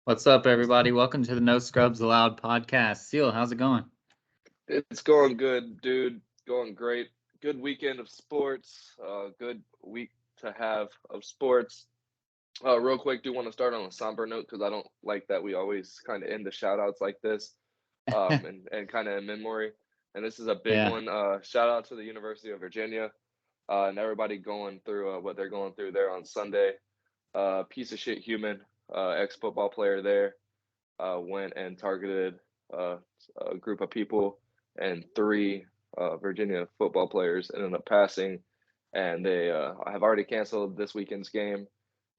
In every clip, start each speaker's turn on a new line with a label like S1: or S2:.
S1: What's up, everybody? Welcome to the No Scrubs Allowed podcast. Seal, how's it going?
S2: It's going good, dude. Going great. Good weekend of sports. Good week to have of sports. Real quick, do want to start on a somber note because I don't like that we always kind of end the shout outs like this, and kind of in memory. And this is a big
S1: Yeah,
S2: one. Shout out to the University of Virginia and everybody going through what they're going through there on Sunday. Piece of shit human, ex football player there, went and targeted uh, a group of people, and three Virginia football players ended up passing, and they have already canceled this weekend's game,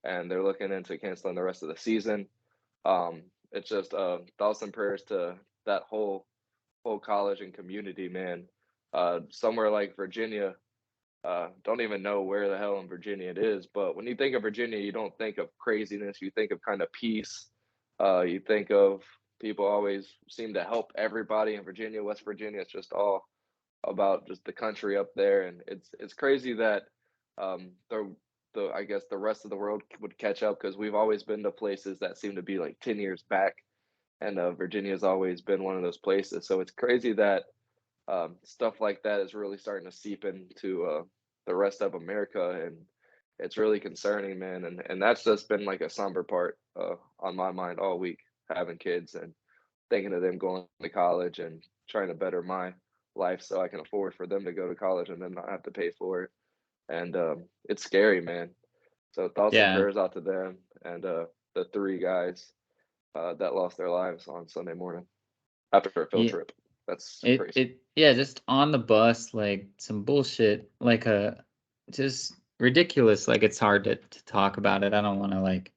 S2: and they're looking into canceling the rest of the season. It's just thoughts and prayers to that whole college and community, man. Somewhere like Virginia, don't even know where the hell in Virginia it is, but when you think of Virginia, you don't think of craziness. You think of kind of peace. You think of people always seem to help everybody in Virginia, West Virginia. It's just all about just the country up there, and it's crazy that the I guess the rest of the world would catch up because we've always been to places that seem to be like 10 years back, and Virginia's always been one of those places. So it's crazy that stuff like that is really starting to seep into the rest of America, and it's really concerning, man. And that's just been like a somber part on my mind all week, having kids and thinking of them going to college and trying to better my life so I can afford for them to go to college and then not have to pay for it. And it's scary, man. So thoughts and
S1: yeah,
S2: prayers out to them and the three guys that lost their lives on Sunday morning after a field
S1: yeah.
S2: trip. That's
S1: It
S2: crazy.
S1: it yeah, just on the bus, like some bullshit, just ridiculous. Like it's hard to talk about it. I don't want to like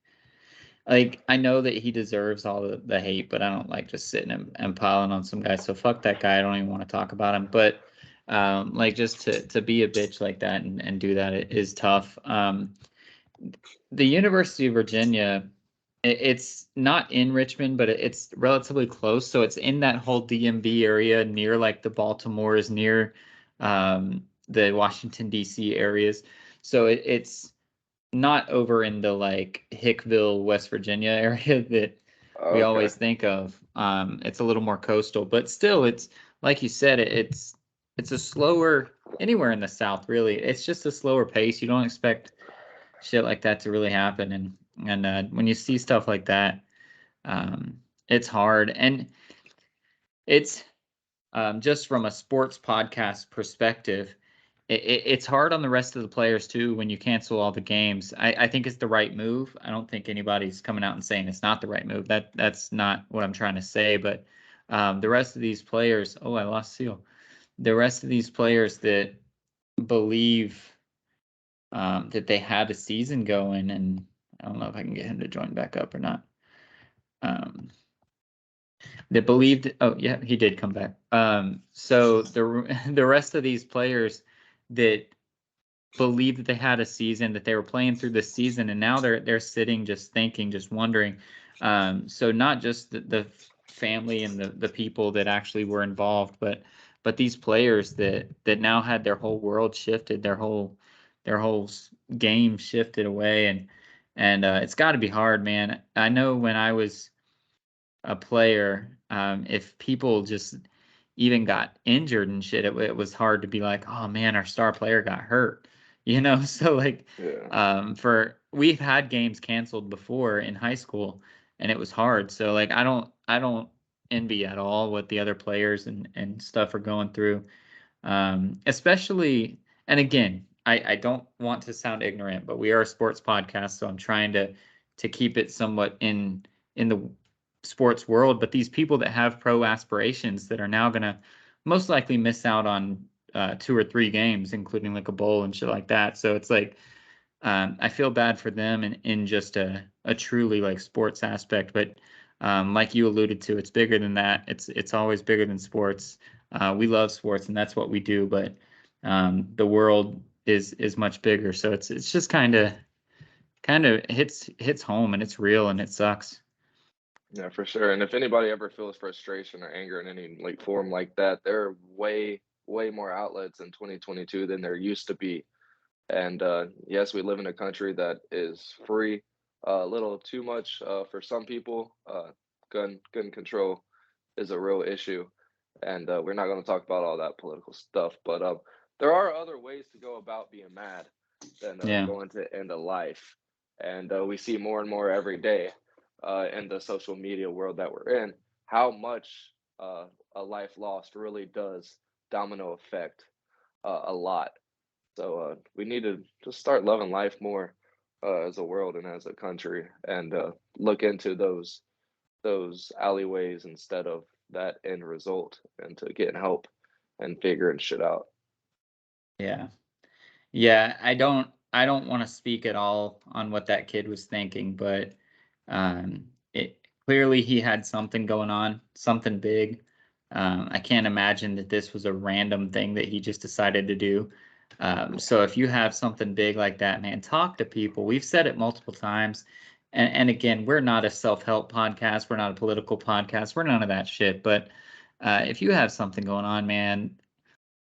S1: I know that he deserves all the hate, but I don't like just sitting and piling on some guy. So fuck that guy. I don't even want to talk about him. But like just to be a bitch like that and do that is tough. The University of Virginia, it's not in Richmond, but it's relatively close. So it's in that whole DMV area near like the Baltimore's, near the Washington, D.C. areas. So it's not over in the like Hickville, West Virginia area that we
S2: Okay.
S1: always think of. It's a little more coastal, but still, it's like you said, it's a slower anywhere in the South, really. It's just a slower pace. You don't expect shit like that to really happen, and when you see stuff like that, it's hard, and it's just from a sports podcast perspective, it's hard on the rest of the players too when you cancel all the games. I think it's the right move. I don't think anybody's coming out and saying it's not the right move. That's not what I'm trying to say. But the rest of these players, oh, I lost Seal. The rest of these players that believe that they had a season going, and I don't know if I can get him to join back up or not. Um, that believed, oh yeah, he did come back. So the rest of these players that believed that they had a season, that they were playing through the season, and now they're sitting just thinking, just wondering. So not just the family and the people that actually were involved, but these players that now had their whole world shifted, their whole game shifted away, and it's got to be hard, man. I know when I was a player, if people just even got injured and shit, it was hard to be like, oh man, our star player got hurt, you know? So like,
S2: Yeah.
S1: we've had games canceled before in high school, and it was hard. So like, I don't envy at all what the other players and stuff are going through, especially. And again, I don't want to sound ignorant, but we are a sports podcast, so I'm trying to keep it somewhat in the sports world. But these people that have pro aspirations that are now going to most likely miss out on 2 or 3 games, including like a bowl and shit like that. So it's like, I feel bad for them in just a truly like sports aspect. But like you alluded to, it's bigger than that. It's always bigger than sports. We love sports, and that's what we do. But the world is much bigger. So it's just kind of hits home, and it's real, and it sucks.
S2: Yeah, for sure. And if anybody ever feels frustration or anger in any like form like that, there are way more outlets in 2022 than there used to be. And yes, we live in a country that is free. a little too much for some people. Gun control is a real issue, and we're not going to talk about all that political stuff. But there are other ways to go about being mad than
S1: Yeah.
S2: going to end a life, and we see more and more every day in the social media world that we're in how much a life lost really does domino effect a lot. So we need to just start loving life more as a world and as a country, and look into those alleyways instead of that end result, and to getting help and figuring shit out.
S1: Yeah. Yeah, I don't want to speak at all on what that kid was thinking, but it clearly he had something going on, something big. I can't imagine that this was a random thing that he just decided to do. So if you have something big like that, man, talk to people. We've said it multiple times. And again, we're not a self-help podcast. We're not a political podcast. We're none of that shit. But if you have something going on, man,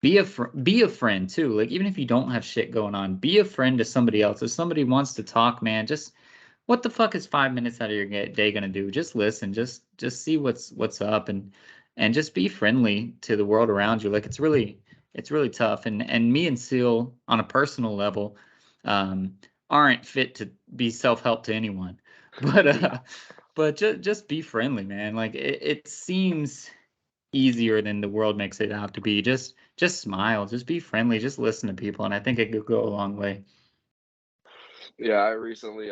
S1: be a friend too. Like even if you don't have shit going on, be a friend to somebody else. If somebody wants to talk, man, just what the fuck is 5 minutes out of your day gonna do? Just listen, just see what's up, and just be friendly to the world around you. Like it's really tough. And me and Seal on a personal level um aren't fit to be self-help to anyone. But but just be friendly, man. Like it seems easier than the world makes it out to be. Just smile, just be friendly, just listen to people, and I think it could go a long way.
S2: Yeah, I recently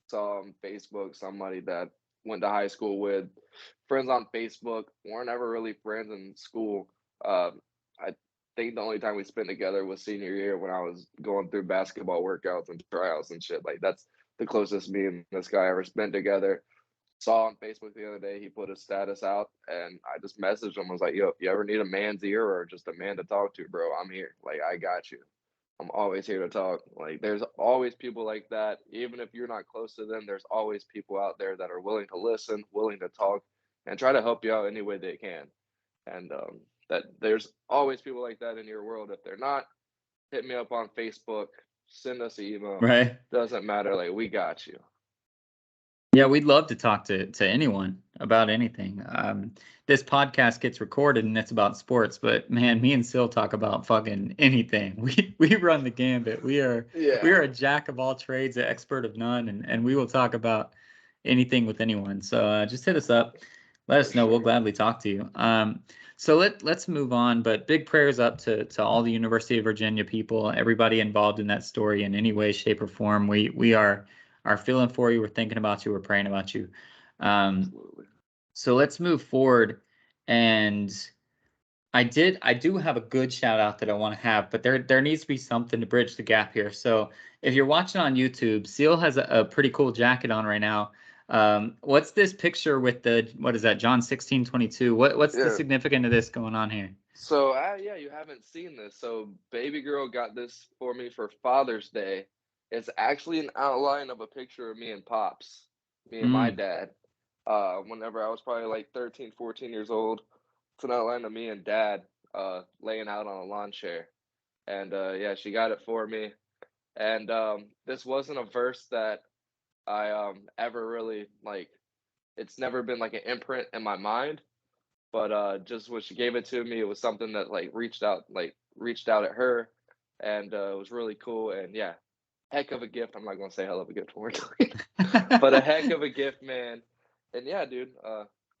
S2: saw on Facebook somebody that went to high school with friends on Facebook, weren't ever really friends in school. I think the only time we spent together was senior year when I was going through basketball workouts and tryouts and shit. Like that's the closest me and this guy ever spent together. Saw on Facebook the other day he put a status out, and I just messaged him. I was like, "Yo, if you ever need a man's ear or just a man to talk to, bro, I'm here. Like I got you. I'm always here to talk." Like there's always people like that. Even if you're not close to them, there's always people out there that are willing to listen, willing to talk, and try to help you out any way they can. And that there's always people like that in your world. If they're not, hit me up on Facebook, send us an email.
S1: Right.
S2: Doesn't matter. Like we got you.
S1: Yeah, we'd love to talk to anyone about anything. This podcast gets recorded and it's about sports, but man, me and Sil talk about fucking anything. We run the gambit. We are
S2: Yeah.
S1: a jack of all trades, an expert of none, and we will talk about anything with anyone. So just hit us up, let
S2: For
S1: us know. We'll
S2: sure.
S1: gladly talk to you. So let's move on. But big prayers up to all the University of Virginia people, everybody involved in that story in any way, shape, or form. We are feeling for you. We're thinking about you. We're praying about you. Um,
S2: Absolutely.
S1: so let's move forward. And I do have a good shout out that I want to have, but there needs to be something to bridge the gap here. So if you're watching on YouTube, Seal has a pretty cool jacket on right now. What's this picture with what is that, John 16:22? What's the
S2: Yeah.
S1: significance of this going on here?
S2: So, yeah, you haven't seen this. So, baby girl got this for me for Father's Day. It's actually an outline of a picture of me and Pops, me and my
S1: Mm,
S2: dad. Whenever I was probably like 13, 14 years old, it's an outline of me and dad laying out on a lawn chair. And yeah, she got it for me. And this wasn't a verse that I ever really like, it's never been like an imprint in my mind, but just when she gave it to me, it was something that reached out at her, and it was really cool. And yeah, heck of a gift. I'm not gonna say hell of a gift one more time, but a heck of a gift, man. And yeah, dude,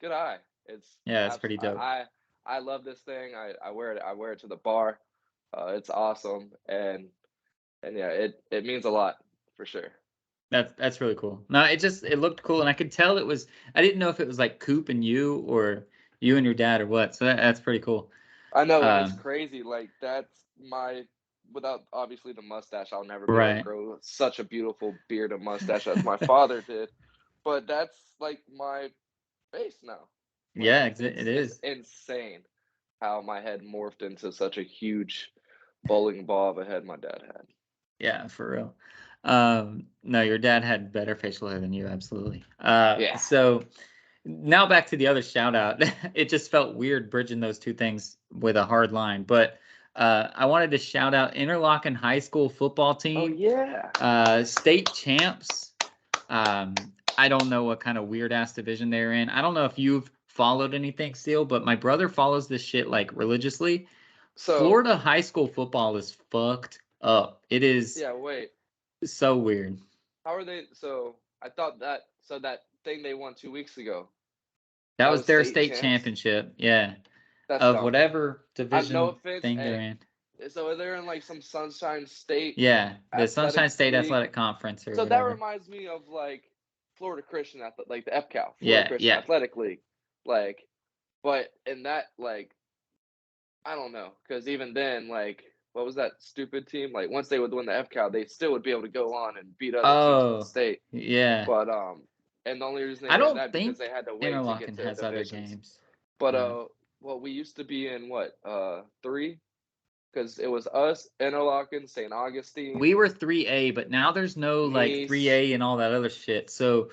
S2: good eye. It's
S1: yeah, that's
S2: abs-
S1: pretty dope.
S2: I love this thing. I wear it. I wear it to the bar. It's awesome, and yeah, it means a lot for sure.
S1: That's really cool. No, it looked cool, and I could tell it was. I didn't know if it was like Coop and you, or you and your dad, or what. So that's pretty cool.
S2: I know, and it's
S1: Um,
S2: crazy. Like that's my without obviously the mustache, I'll never be able to
S1: right.
S2: grow such a beautiful beard and mustache as my father did. But that's like my face now. Like
S1: Yeah, it
S2: it's
S1: is.
S2: insane how my head morphed into such a huge bowling ball of a head my dad had.
S1: Yeah, for real. No, your dad had better facial hair than you, absolutely.
S2: Yeah.
S1: So now back to the other shout out. It just felt weird bridging those two things with a hard line, but I wanted to shout out Interlochen High School football
S2: Oh
S1: team,
S2: yeah.
S1: state champs. I don't know what kind of weird ass division they're in. I don't know if you've followed anything still, but my brother follows this shit like religiously.
S2: So
S1: Florida high school football is fucked up. It is
S2: yeah, wait.
S1: so weird.
S2: How are they? So I thought that thing they won 2 weeks ago,
S1: That
S2: that
S1: was
S2: was
S1: their
S2: state
S1: state
S2: champs.
S1: championship, yeah,
S2: That's
S1: of
S2: dumb.
S1: whatever
S2: No
S1: division
S2: offense,
S1: thing they're
S2: hey.
S1: in.
S2: So they're in like some Sunshine State
S1: Yeah, the Sunshine
S2: Athletics
S1: State
S2: League.
S1: Athletic Conference or
S2: So that
S1: whatever.
S2: reminds me of like Florida Christian like the FCAL, Florida
S1: Yeah,
S2: Christian
S1: yeah.
S2: Athletic League. Like, but in that, like, I don't know, because even then, like, what was that stupid team? Like, once they would win the FCAL, they still would be able to go on and beat other teams in the
S1: Oh,
S2: state.
S1: yeah.
S2: But and the only reason they
S1: I
S2: did
S1: don't
S2: that because
S1: think
S2: they had to wait to get
S1: Interlochen
S2: to
S1: has other
S2: divisions.
S1: games.
S2: But
S1: Uh,
S2: well, we used to be in what 3, because it was us, Interlochen, St. Augustine,
S1: we were 3A, but now there's no like
S2: Nice.
S1: 3A and all that other shit. So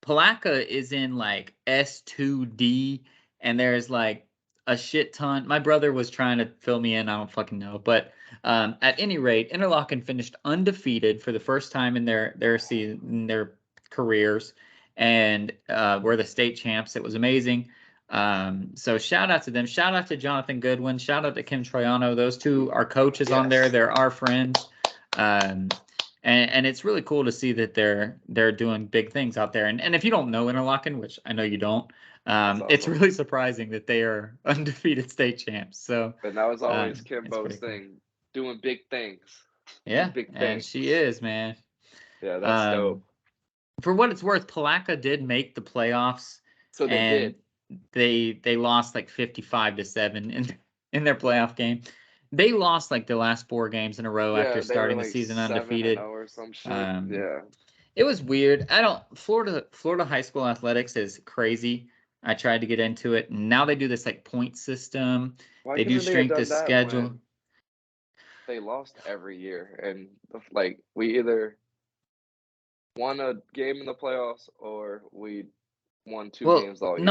S1: Palaca is in like S2D, and there's like a shit ton. My brother was trying to fill me in. I don't fucking know, but at any rate, Interlochen finished undefeated for the first time in their season, in their careers, and were the state champs. It was amazing. So shout out to them. Shout out to Jonathan Goodwin. Shout out to Kim Troiano. Those two are coaches on there.
S2: Yes.
S1: They're our friends. Um, and it's really cool to see that they're doing big things out there. And if you don't know Interlaken, which I know you don't,
S2: That's
S1: it's
S2: awesome.
S1: really surprising that they are undefeated state champs. So
S2: And that was always
S1: it's
S2: Kimbo's
S1: pretty cool.
S2: thing, doing big things. Do
S1: Yeah,
S2: big
S1: and
S2: things.
S1: she is, man.
S2: Yeah, that's
S1: Um,
S2: dope.
S1: for what it's worth, Palaca did make the playoffs,
S2: So they
S1: and
S2: did.
S1: they lost like 55-7 in their playoff game. They lost like the last 4 games in a row after
S2: Yeah, they were
S1: starting the
S2: like
S1: season
S2: 7-0
S1: undefeated.
S2: or some shit.
S1: Um,
S2: Yeah.
S1: It was weird. I don't Florida high school athletics is crazy. I tried to get into it. And now they do this like point system.
S2: Why
S1: They do
S2: couldn't they have
S1: strength of
S2: done that
S1: schedule.
S2: when they lost every year and like we either won a game in the playoffs or we won 2 games all year?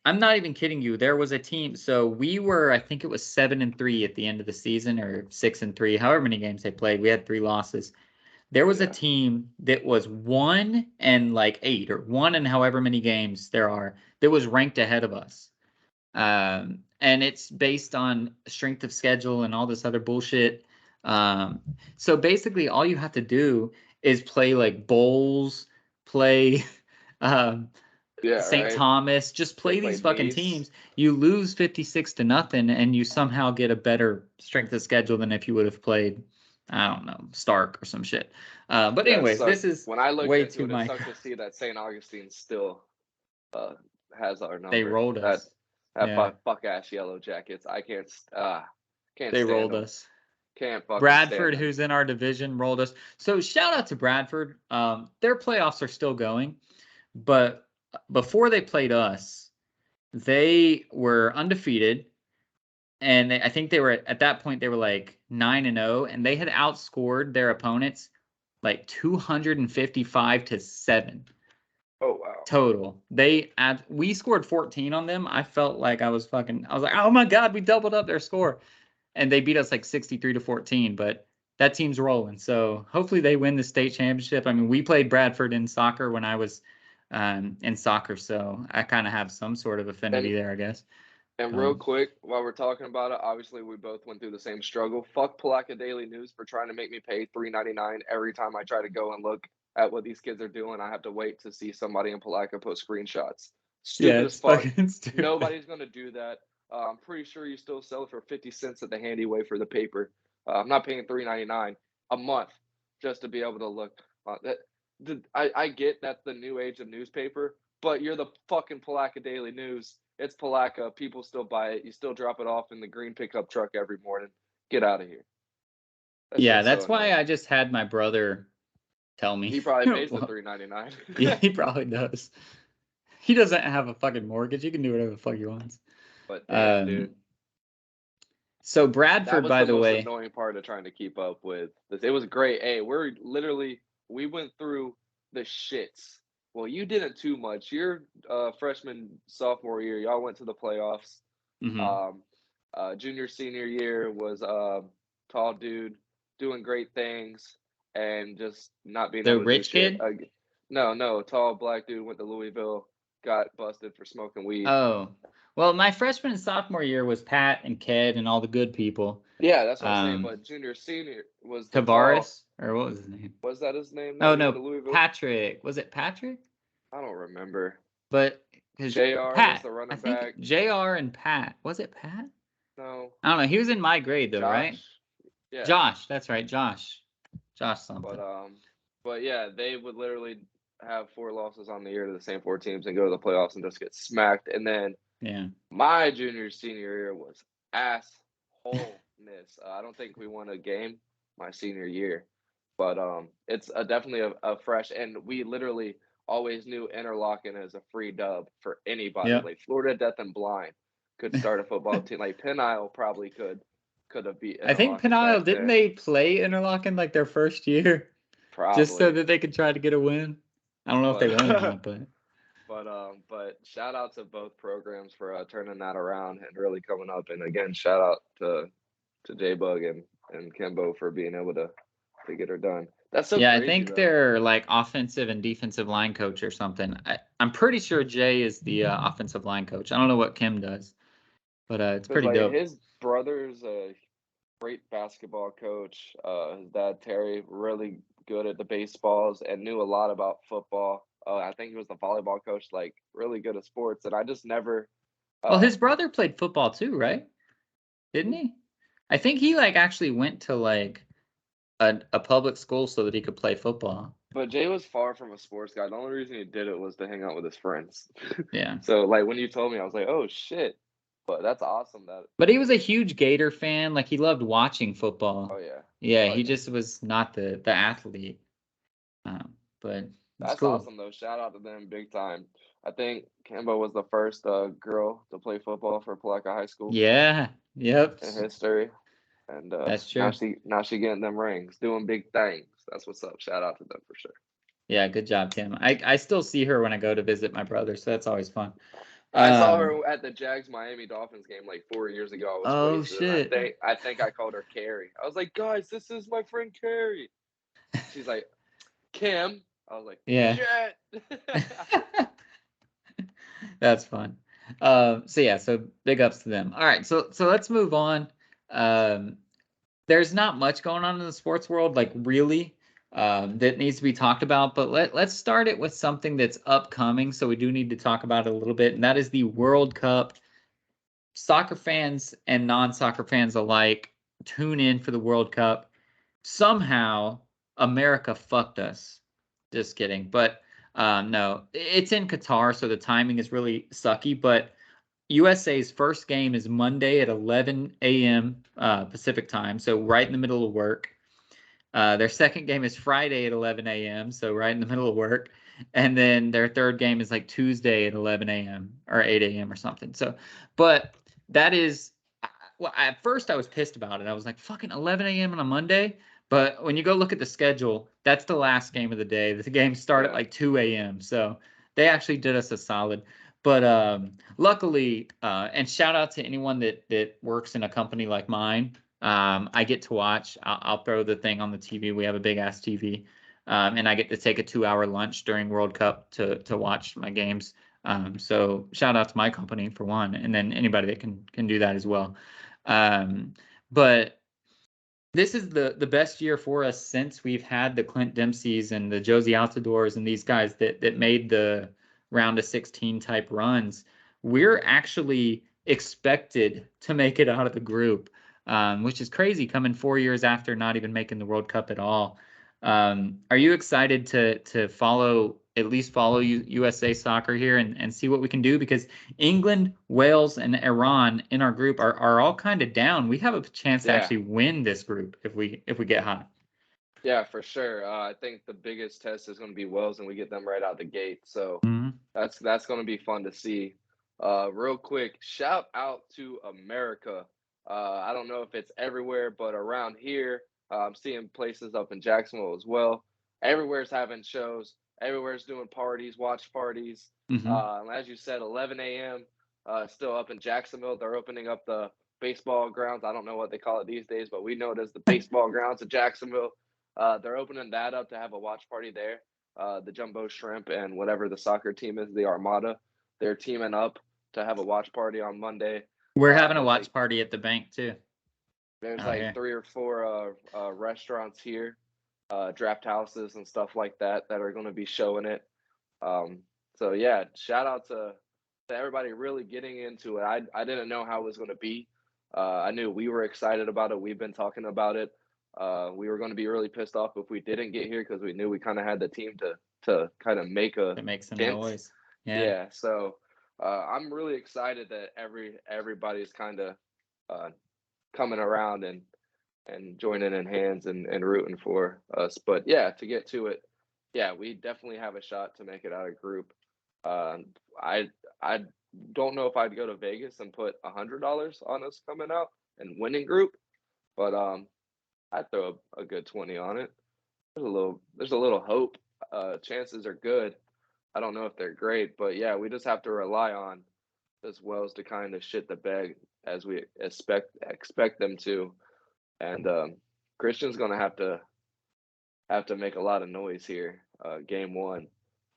S1: I'm not even kidding you. There was a team. So we were, I think it was 7-3 at the end of the season, or 6-3, however many games they played. We had 3 losses. There was a
S2: Yeah.
S1: team that was 1-8, or 1 and however many games there are, that was ranked ahead of us. And it's based on strength of schedule and all this other bullshit. So basically, all you have to do is play like bowls, play um,
S2: Yeah,
S1: St.
S2: right.
S1: Thomas, just
S2: They
S1: play these
S2: played
S1: fucking
S2: Nice.
S1: teams. You lose 56-0, and you somehow get a better strength of schedule than if you would have played, I don't know, Stark or some shit. But
S2: Yeah, it
S1: anyways,
S2: sucked.
S1: this is
S2: When I looked
S1: way
S2: into
S1: too
S2: it, it sucked
S1: micro.
S2: to see that St. Augustine still uh has our
S1: They
S2: number.
S1: rolled
S2: That
S1: us. Yeah,
S2: fuck ass Yellow Jackets. I can't
S1: they
S2: stand
S1: rolled
S2: them.
S1: us.
S2: Can't fucking stand
S1: Bradford,
S2: them.
S1: who's in our division, rolled us. So shout out to Bradford. Their playoffs are still going, but before they played us, they were undefeated, and I think they were at that point they were like 9-0, and they had outscored their opponents like 255-7
S2: Oh wow.
S1: total. We scored 14 on them. I felt like I was like, oh my god, we doubled up their score. And they beat us like 63-14, but that team's rolling. So hopefully they win the state championship. I mean, we played Bradford in soccer when I was in soccer, so I kind of have some sort of
S2: And
S1: affinity there, I guess.
S2: real
S1: Um,
S2: quick, while we're talking about it, obviously we both went through the same struggle. Fuck Palaca Daily News for trying to make me pay $3.99 every time I try to go and look at what these kids are doing. I have to wait to see somebody in Palaca post screenshots.
S1: yeah,
S2: Stupid as
S1: it's
S2: fuck.
S1: fucking stupid.
S2: Nobody's gonna do that. I'm pretty sure you still sell it for 50 cents at the handy way for the paper. I'm not paying $3.99 a month just to be able to look. I get that's the new age of newspaper, but you're the fucking Palaca Daily News. It's Palaca. People still buy it. You still drop it off in the green pickup truck every morning. Get out of here. That
S1: Yeah,
S2: shit's so
S1: that's why
S2: annoying.
S1: I just had my brother tell me.
S2: He probably pays the
S1: Well,
S2: $3.99.
S1: yeah, he probably does. He doesn't have a fucking mortgage. He can do whatever the fuck he wants.
S2: But damn,
S1: Um,
S2: dude,
S1: so
S2: that
S1: Bradford,
S2: was
S1: by
S2: the
S1: the
S2: most
S1: way,
S2: annoying part of trying to keep up with this. It was great. Hey, we went through the shits. Well, you didn't too much. Your freshman sophomore year, y'all went to the playoffs.
S1: mhm.
S2: Um, junior senior year was tall dude doing great things and just not being
S1: The
S2: able to do
S1: rich
S2: shit.
S1: kid.
S2: No, tall black dude went to Louisville, got busted for smoking weed.
S1: Oh, well, my freshman and sophomore year was Pat and Ked and all the good people.
S2: Yeah, that's what I'm saying. But junior, senior was the tall.
S1: Tavares, or what was his name?
S2: Was that his name?
S1: Oh
S2: That he went to
S1: no,
S2: Louisville.
S1: Patrick. Was it Patrick?
S2: I don't remember.
S1: But because
S2: Jr. was
S1: Pat,
S2: the
S1: I
S2: running
S1: think
S2: back.
S1: Jr. and Pat. Was it Pat?
S2: No,
S1: I don't know. He was in my grade though, right?
S2: Josh. Yeah,
S1: Josh. That's right, Josh. Josh
S2: but
S1: something.
S2: but yeah, they would literally have 4 losses on the year to the same 4 teams and go to the playoffs and just get smacked. And then
S1: Yeah.
S2: my junior senior year was assholeness. I don't think we won a game my senior year, but it's definitely a fresh. And we literally always knew Interlochen as a free dub for anybody.
S1: Yep.
S2: Like Florida Death and Blind could start a football team. Like Penn Isle probably could have beat
S1: I think
S2: Interlochen back
S1: Penile, didn't
S2: then.
S1: they play Interlochen like their first year just so
S2: Probably,
S1: that they could try to get a win? I don't know if they won or
S2: but
S1: not, but
S2: but shout out to both programs for turning that around and really coming up. And again, shout out to J Bug and Kimbo for being able to get her done. That's so
S1: yeah, I
S2: crazy
S1: think
S2: though.
S1: they're like offensive and defensive line coach or something. I'm pretty sure Jay is the offensive line coach. I don't know what Kim does, but it's
S2: Because
S1: pretty
S2: like
S1: dope.
S2: his brother's a great basketball coach. His dad Terry really good at the baseballs and knew a lot about football. I think he was the volleyball coach, like really good at sports. And I just never.
S1: Well, his
S2: Um,
S1: brother played football too, right? Didn't he? I think he like actually went to like a public school so that he could play football.
S2: but Jay was far from a sports guy. The only reason he did it was to hang out with his friends.
S1: Yeah.
S2: So like when you told me, I was like, oh shit. But that's awesome.
S1: But he was a huge Gator fan. Like he loved watching football.
S2: Oh yeah,
S1: Yeah,
S2: oh
S1: he
S2: yeah.
S1: just was not the athlete. But it's
S2: That's
S1: cool.
S2: awesome though. Shout out to them big time. I think Kimbo was the first girl to play football for Palaca High School
S1: Yeah. Yep.
S2: in history, and
S1: That's
S2: now
S1: true.
S2: she getting them rings, doing big things. That's what's up. Shout out to them for sure.
S1: Yeah, good job, Kim. I still see her when I go to visit my brother, so that's always fun.
S2: I saw her at the Jags Miami Dolphins game like 4 years ago. I was
S1: Oh
S2: wasted, and
S1: shit.
S2: I think I called her Carrie. I was like, guys, this is my friend Carrie. She's like, Kim. I was like,
S1: Yeah.
S2: shit.
S1: That's fun. So yeah, so big ups to them. All right, so let's move on. Um, there's not much going on in the sports world, like really, that needs to be talked about. But let's start it with something that's upcoming. So we do need to talk about it a little bit, and that is the World Cup. Soccer fans and non-soccer fans alike tune in for the World Cup. Somehow America fucked us. Just kidding. But no, it's in Qatar, so the timing is really sucky. But USA's first game is Monday at 11 a.m. Pacific time, so right in the middle of work. Their second game is Friday at 11 a.m., so right in the middle of work. And then their third game is like Tuesday at 11 a.m. or 8 a.m. or something. So, but that is, well, at first I was pissed about it. I was like, fucking 11 a.m. on a Monday. But when you go look at the schedule, that's the last game of the day. The games start at
S2: Yeah,
S1: like 2 a.m. So they actually did us a solid. But luckily, and shout out to anyone that works in a company like mine. I get to watch. I'll throw the thing on the TV. We have a big ass TV, and I get to take a 2 hour lunch during World Cup to watch my games. So shout out to my company for one, and then anybody that can do that as well. Um, but this is the best year for us since we've had the Clint Dempseys and the Josie Altadors and these guys that made the round of 16 type runs. We're actually expected to make it out of the group, which is crazy coming 4 years after not even making the World Cup at all. Are you excited to follow at least follow USA soccer here and see what we can do? Because England, Wales, and Iran in our group are all kind of down. We have a chance to
S2: yeah,
S1: actually win this group if we get hot.
S2: yeah, for sure. I think the biggest test is going to be Wells, and we get them right out the gate. So
S1: Mhm.
S2: that's going to be fun to see. Real quick, shout out to America. I don't know if it's everywhere, but around here, I'm seeing places up in Jacksonville as well. Everywhere's having shows. Everywhere's doing parties, watch parties.
S1: Mhm.
S2: And as you said, 11 a.m. Still up in Jacksonville. They're opening up the baseball grounds. I don't know what they call it these days, but we know it as the baseball grounds of Jacksonville. They're opening that up to have a watch party there. the Jumbo Shrimp and whatever the soccer team is, the Armada. They're teaming up to have a watch party on Monday.
S1: We're having a watch party at the bank too.
S2: There's like 3 or 4 restaurants here, draft houses and stuff like that are going to be showing it. So yeah, shout out to everybody really getting into it. I didn't know how it was going to be. I knew we were excited about it. We've been talking about it. We were going to be really pissed off if we didn't get here because we knew we kind of had the team to kind of make
S1: some
S2: dent.
S1: noise.
S2: Yeah. So I'm really excited that everybody's kind of coming around and joining in hands and rooting for us. But yeah, to get to it, yeah, we definitely have a shot to make it out of group. I don't know if I'd go to Vegas and put $100 on us coming out and winning group, but I'd throw a good 20 on it. There's a little hope. Chances are good. I don't know if they're great, but yeah, we just have to rely on this Wells to kind of shit the bed as we expect them to, and Christian's gonna have to make a lot of noise here. Game 1,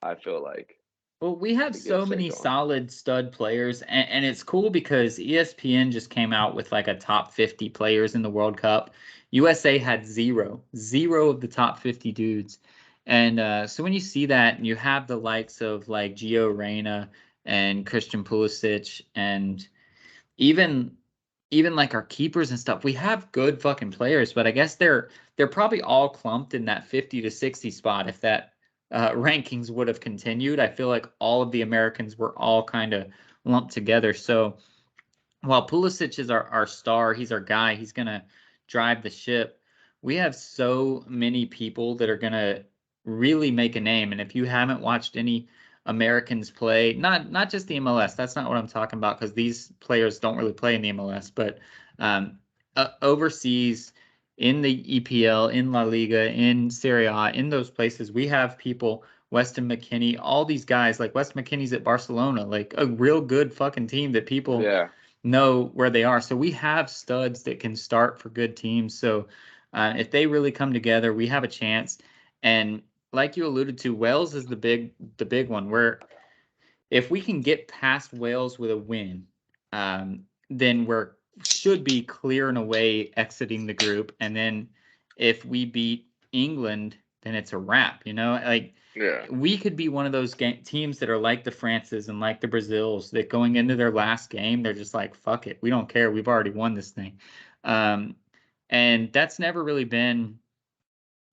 S2: I feel like.
S1: Well, we have so many solid stud players, and it's cool because ESPN just came out with like a top 50 players in the World Cup. USA had zero of the top 50 dudes. And so when you see that, and you have the likes of like Gio Reyna and Christian Pulisic, and even like our keepers and stuff, we have good fucking players, but I guess they're probably all clumped in that 50 to 60 spot if that rankings would have continued. I feel like all of the Americans were all kind of lumped together. So while Pulisic is our star, he's our guy, he's going to drive the ship. We have so many people that are going to really make a name. And if you haven't watched any Americans play, not just the MLS, that's not what I'm talking about, because these players don't really play in the MLS, but overseas, in the EPL, in La Liga, in Serie A, in those places, we have people, Weston McKennie, all these guys, like Weston McKennie's at Barcelona, like a real good fucking team that people know where they are. So we have studs that can start for good teams. So if they really come together, we have a chance. And like you alluded to, Wales is the big one, where if we can get past Wales with a win, then should be clear and away exiting the group. And then if we beat England, then it's a wrap, like we could be one of those teams that are like the Frances and like the Brazils that going into their last game, they're just like, fuck it. We don't care. We've already won this thing. And that's never really been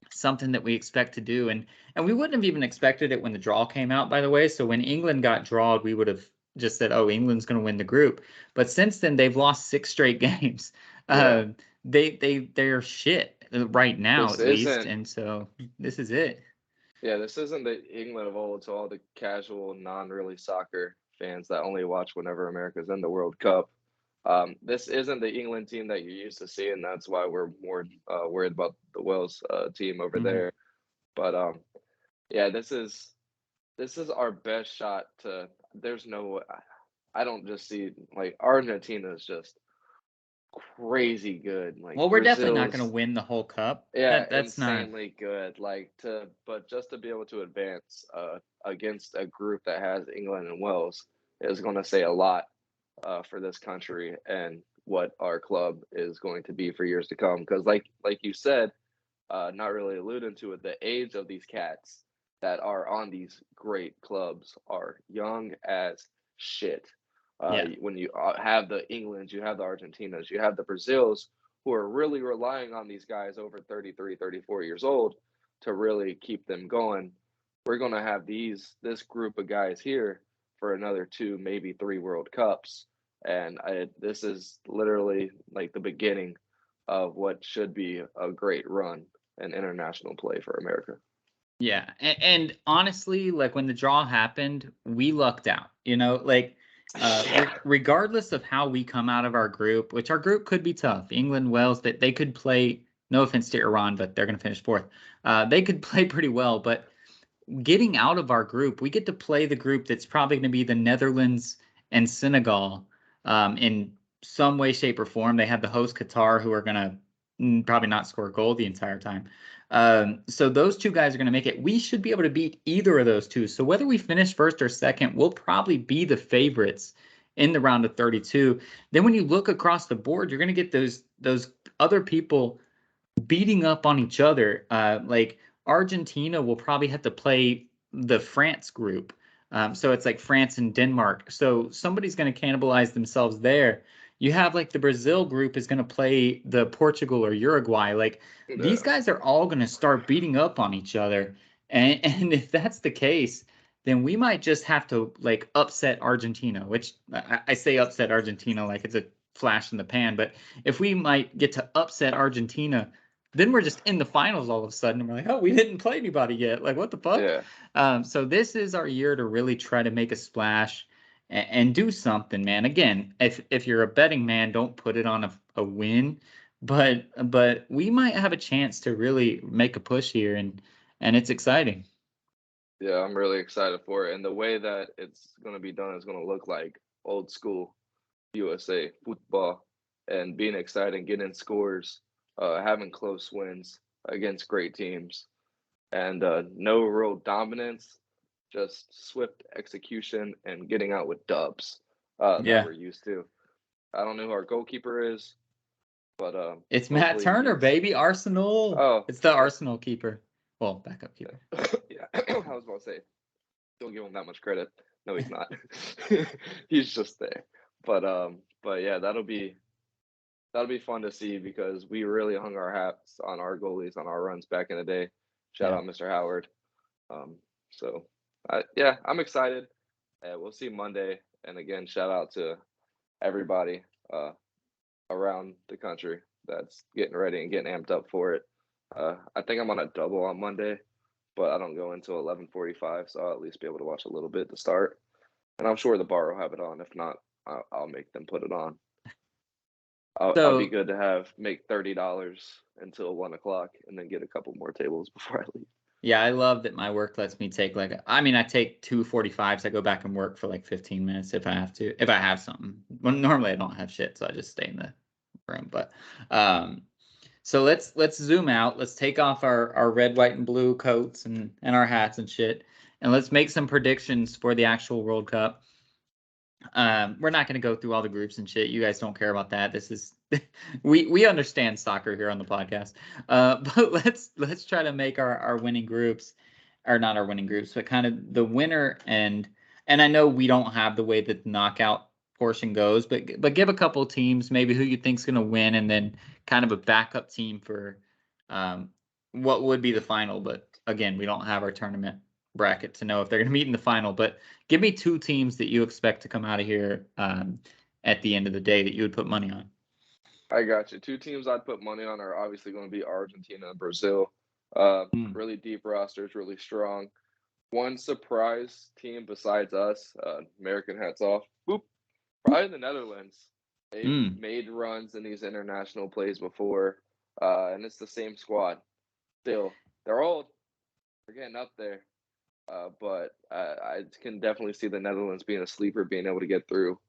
S1: something that we expect to do. And we wouldn't have even expected it when the draw came out, by the way. So when England got drawed, we would have just said, oh, England's going to win the group. But since then, they've lost 6 straight games. They're shit right now, at least. And so this is it.
S2: Yeah, this isn't the England of old. To all the casual, non-really soccer fans that only watch whenever America's in the World Cup. This isn't the England team that you're used to seeing. That's why we're more worried about the Wales team over there. But yeah, this is our best shot to. There's no. I don't just see, like, Argentina is just crazy good. Like,
S1: well, we're definitely not going to win the whole cup.
S2: Yeah,
S1: that's
S2: insanely good. Like, but just to be able to advance against a group that has England and Wales is going to say a lot for this country and what our club is going to be for years to come. Because like you said, not really alluding to it, the age of these cats that are on these great clubs are young as shit. When you have the Englands, you have the Argentinas, you have the Brazils, who are really relying on these guys over 33, 34 years old to really keep them going. We're going to have this group of guys here for another 2, maybe 3 World Cups. And this is literally like the beginning of what should be a great run in international play for America.
S1: Yeah. And honestly, like when the draw happened, we lucked out, like regardless of how we come out of our group, which our group could be tough. England, Wales, that they could play, no offense to Iran, but they're going to finish 4th. They could play pretty well, but getting out of our group, we get to play the group that's probably going to be the Netherlands and Senegal in some way, shape, or form. They have the host Qatar, who are going to probably not score a goal the entire time. So those two guys are going to make it. We should be able to beat either of those two. So whether we finish first or second, we'll probably be the favorites in the round of 32. Then when you look across the board, you're going to get those other people beating up on each other. Like Argentina will probably have to play the France group. So it's like France and Denmark. So somebody's going to cannibalize themselves there. You have like the Brazil group is going to play the Portugal or Uruguay. Like these
S2: Yeah.
S1: guys are all going to start beating up on each other. And if that's the case, then we might just have to like upset Argentina, which I say upset Argentina like it's a flash in the pan. But if we might get to upset Argentina, then we're just in the finals all of a sudden. And we're like, oh, we didn't play anybody yet. Like, what the fuck?
S2: Yeah.
S1: So this is our year to really try to make a splash and do something, man. Again, if you're a betting man, don't put it on a win, but we might have a chance to really make a push here, and it's exciting.
S2: Yeah, I'm really excited for it. And the way that it's going to be done is going to look like old school USA football and being exciting, getting scores, having close wins against great teams, and no real dominance, just swift execution and getting out with dubs that
S1: Yeah,
S2: we're used to. I don't know who our goalkeeper is, but
S1: it's Matt
S2: hopefully
S1: Turner,
S2: he's.
S1: baby. Arsenal.
S2: Oh,
S1: It's the
S2: okay.
S1: Arsenal keeper. Well, backup keeper.
S2: Yeah, I was about to say, don't give him that much credit. No, he's not. He's just there. But yeah, that'll be fun to see because we really hung our hats on our goalies on our runs back in the day. Shout
S1: Yeah.
S2: out Mr. Howard. Um, so yeah, I'm excited. We'll see Monday. And again, shout out to everybody around the country that's getting ready and getting amped up for it. I think I'm on a double on Monday, but I don't go until 11:45, so I'll at least be able to watch a little bit to start. And I'm sure the bar will have it on. If not, I'll make them put it on. I'll be
S1: So
S2: good to make $30 until 1 o'clock, and then get a couple more tables before I leave.
S1: yeah, I love that my work lets me take I mean, I take 2:45s. I go back and work for like 15 minutes if I have to, if I have something. Well, normally I don't have shit, so I just stay in the room. But um, so let's zoom out. Let's take off our red, white, and blue coats and our hats and shit, and let's make some predictions for the actual World Cup. We're not going to go through all the groups and shit. You guys don't care about that. This is we understand soccer here on the podcast. But let's try to make our winning groups, or not our winning groups, but kind of the winner and I know we don't have the way that the knockout portion goes, but give a couple teams maybe who you think's going to win, and then kind of a backup team for um, what would be the final. But again, we don't have our tournament bracket to know if they're going to meet in the final. But give me two teams that you expect to come out of here at the end of the day that you would put money on.
S2: I got you. Two teams I'd put money on are obviously going to be Argentina and Brazil.
S1: Mm.
S2: Really deep rosters, really strong. One surprise team besides us, American hats off. Boop. Probably the Netherlands. They've
S1: Mm.
S2: made runs in these international plays before, and it's the same squad. Still, they're old. They're getting up there. But I can definitely see the Netherlands being a sleeper, being able to get through,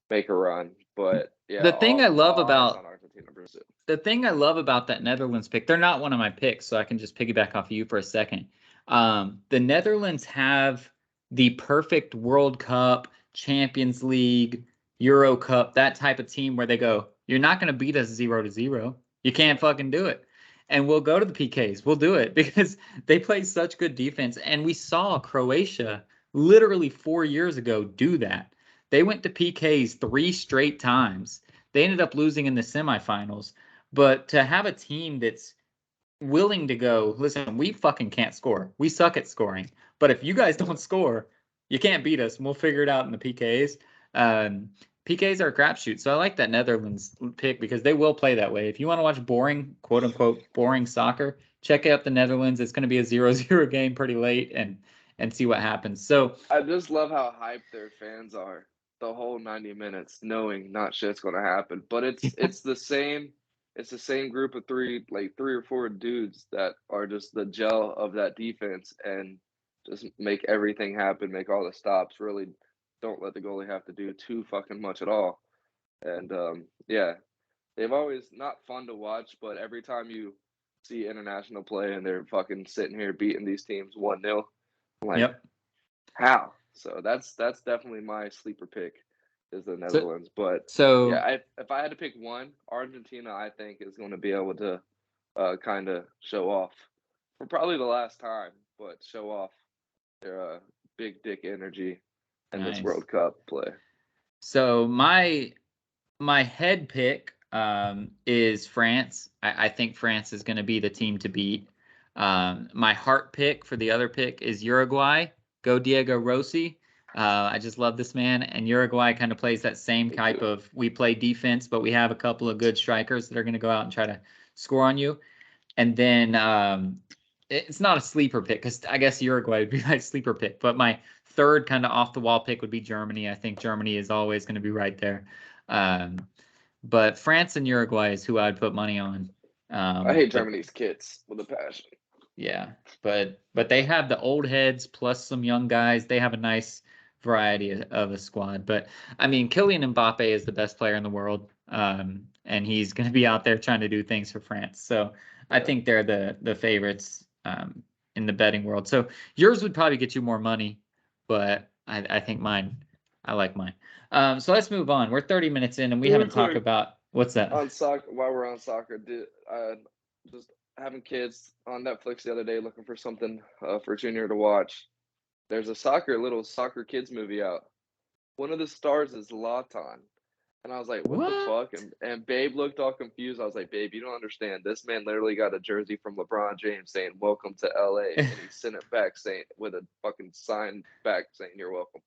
S2: make a run. But yeah,
S1: The thing I love
S2: all eyes on
S1: about
S2: Argentina, Brazil.
S1: the thing I love about that Netherlands pick, they're not one of my picks, so I can just piggyback off of you for a second. The Netherlands have the perfect World Cup, Champions League, Euro Cup, that type of team where they go, you're not going to beat us 0-0. You can't fucking do it. And we'll go to the PKs. We'll do it because they play such good defense. And we saw Croatia literally 4 years ago do that. They went to PKs 3 straight times. They ended up losing in the semifinals. But to have a team that's willing to go, listen, we fucking can't score. We suck at scoring. But if you guys don't score, you can't beat us. And we'll figure it out in the PKs. PKs are a crapshoot. So I like that Netherlands pick because they will play that way. If you want to watch boring, quote unquote, boring soccer, check out the Netherlands. It's going to be a 0-0 game pretty late and see what happens. So
S2: I just love how hyped their fans are the whole 90 minutes, knowing not shit's gonna happen. But it's the same. It's the same group of three or four dudes that are just the gel of that defense and just make everything happen, make all the stops. Really, don't let the goalie have to do too fucking much at all. And yeah, they've always not fun to watch, but every time you see international play and they're fucking sitting here beating these teams 1-0, I'm like,
S1: Yep.
S2: how? So that's definitely my sleeper pick is the
S1: So
S2: Netherlands. But
S1: so
S2: yeah, if I had to pick one, Argentina I think is going to be able to kind of show off for probably the last time, but show off their big dick energy in this
S1: nice.
S2: World Cup play.
S1: So my head pick is France. I think France is going to be the team to beat. My heart pick for the other pick is Uruguay. Go Diego Rossi. I just love this man. And Uruguay kind of plays that same
S2: Me
S1: type
S2: too.
S1: of we play defense, but we have a couple of good strikers that are going to go out and try to score on you. And then it's not a sleeper pick because I guess Uruguay would be my sleeper pick. But my third kind of off the wall pick would be Germany. I think Germany is always going to be right there. Um, but France and Uruguay is who I'd put money on.
S2: I hate
S1: But
S2: Germany's kits with a passion.
S1: yeah, but they have the old heads plus some young guys. They have a nice variety of a squad. But I mean, Kylian Mbappe is the best player in the world, and he's going to be out there trying to do things for France. So I
S2: Yeah.
S1: think they're the favorites in the betting world. So yours would probably get you more money, but I think mine. I like mine. So let's move on. We're 30 minutes in, and we
S2: Real
S1: haven't talked
S2: quick
S1: about what's that.
S2: on soccer. While we're on soccer, did just having kids on Netflix the other day looking for something for Junior to watch. There's a little soccer kids movie out. One of the stars is Latan. And I was like, what the fuck?
S1: What?
S2: And Babe looked all confused. I was like, Babe, you don't understand. This man literally got a jersey from LeBron James saying, welcome to LA. And he sent it back saying, with a fucking sign back saying, you're welcome.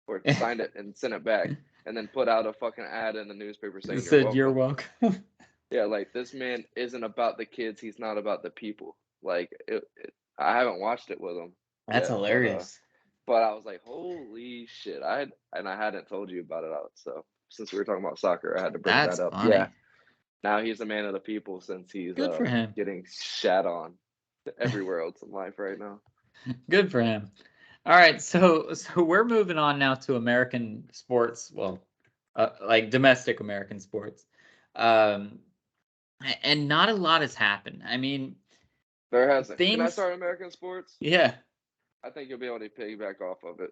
S2: Or signed it and sent it back. And then put out a fucking ad in the newspaper saying, you're
S1: Said you're
S2: welcome.
S1: welcome.
S2: Yeah, like this man isn't about the kids. He's not about the people. Like, I haven't watched it with him
S1: That's
S2: yet.
S1: hilarious.
S2: But I was like, holy shit. I hadn't told you about it. So since we were talking about soccer, I had to bring
S1: That's
S2: that up. Yeah.
S1: funny.
S2: Now he's a man of the people since he's
S1: Good for him.
S2: getting shat on everywhere else in life right now.
S1: Good for him. All right, so we're moving on now to American sports. Well, like domestic American sports, um, and not a lot has happened. I mean,
S2: There hasn't. Can I
S1: things.
S2: start American sports?
S1: Yeah.
S2: I think you'll be able to piggyback off of it.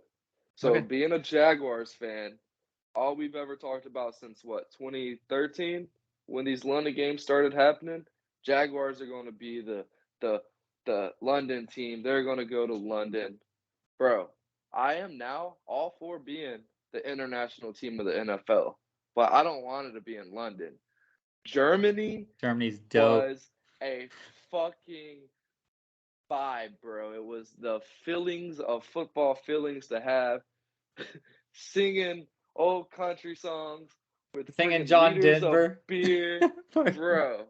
S2: So
S1: Okay.
S2: being a Jaguars fan, all we've ever talked about since what, 2013, when these London games started happening, Jaguars are going to be the the London team. They're going to go to London. Bro, I am now all for being the international team of the NFL, but I don't want it to be in London. Germany
S1: Germany's dope.
S2: was a fucking vibe, bro. It was the feelings of football feelings to have singing old country songs with
S1: Singing
S2: friggin'
S1: John
S2: liters of
S1: Denver.
S2: beer, bro.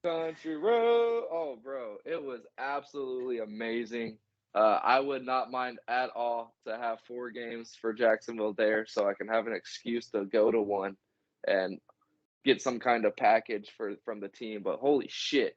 S2: Country road, oh, bro, it was absolutely amazing. I would not mind at all to have 4 games for Jacksonville there, so I can have an excuse to go to one and get some kind of package from the team. But holy shit,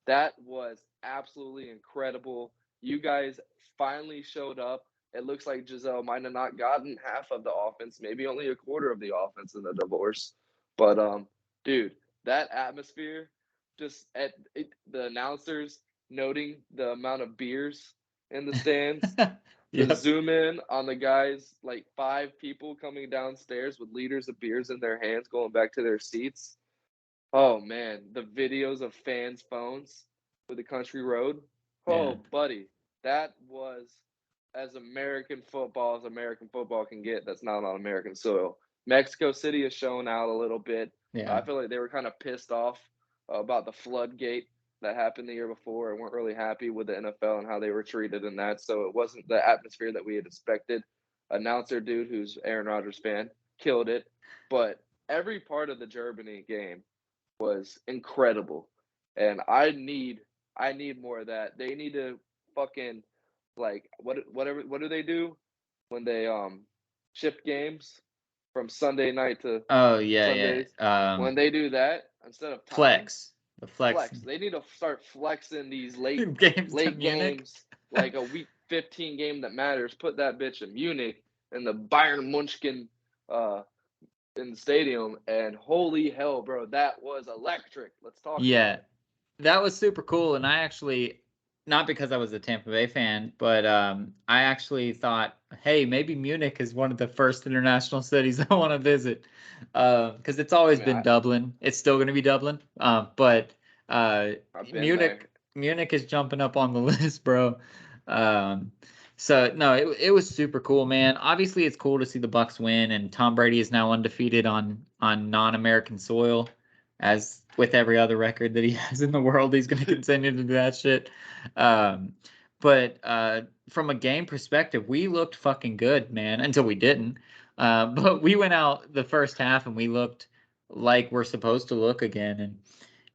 S2: that was absolutely incredible. You guys finally showed up. It looks like Giselle might have not gotten half of the offense, maybe only a quarter of the offense in the divorce. But dude, that atmosphere, just the announcers noting the amount of beers in the stands, the
S1: Yep.
S2: zoom in on the guys, like 5 people coming downstairs with liters of beers in their hands going back to their seats. Oh man, the videos of fans' phones with the country road.
S1: Yeah.
S2: Oh, buddy, that was as American football can get. That's not on American soil. Mexico City has shown out a little bit.
S1: Yeah.
S2: I feel like they were kind of pissed off about the floodgate that happened the year before and weren't really happy with the NFL and how they were treated in that. So it wasn't the atmosphere that we had expected. Announcer dude who's Aaron Rodgers fan killed it, but every part of the Germany game was incredible, and I need more of that. They need to fucking like what do they do when they shift games from Sunday night to
S1: Oh yeah,
S2: Sundays?
S1: yeah.
S2: When they do that instead of time,
S1: Flex. The flex
S2: flex. They need to start flexing these
S1: games to
S2: late
S1: Munich.
S2: games, like a week 15 game that matters. Put that bitch in Munich and the Bayern Munchkin uh in the stadium, and holy hell, bro, that was electric. Let's talk about
S1: Yeah,
S2: it.
S1: that was super cool. And I actually, not because I was a Tampa Bay fan, but I actually thought, hey, maybe Munich is one of the first international cities I want to visit, because it's
S2: I
S1: always
S2: mean,
S1: been Dublin. It's still going to be Dublin, but uh,
S2: I've been there.
S1: Munich is jumping up on the list, bro. Um, so no, it was super cool, man. Obviously, it's cool to see the Bucks win, and Tom Brady is now undefeated on non-American soil. As with every other record that he has in the world, he's going to continue to do that shit. Um, but from a game perspective, we looked fucking good, man, until we didn't. But we went out the first half and we looked like we're supposed to look again,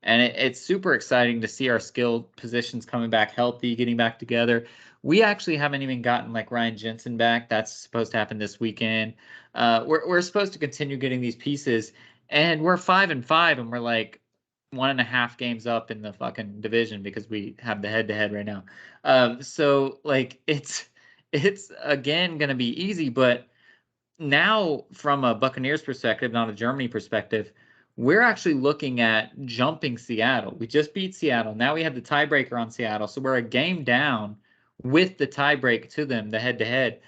S1: and it's super exciting to see our skilled positions coming back healthy, getting back together. We actually haven't even gotten like Ryan Jensen back. That's supposed to happen this weekend. We're supposed to continue getting these pieces, and we're 5-5, and we're like 1.5 games up in the fucking division because we have the head-to-head right now. So like it's again gonna be easy, but now from a Buccaneers perspective, not a Germany perspective, we're actually looking at jumping Seattle. We just beat Seattle. Now we have the tiebreaker on Seattle. So we're a game down with the tiebreak to them, the head to head.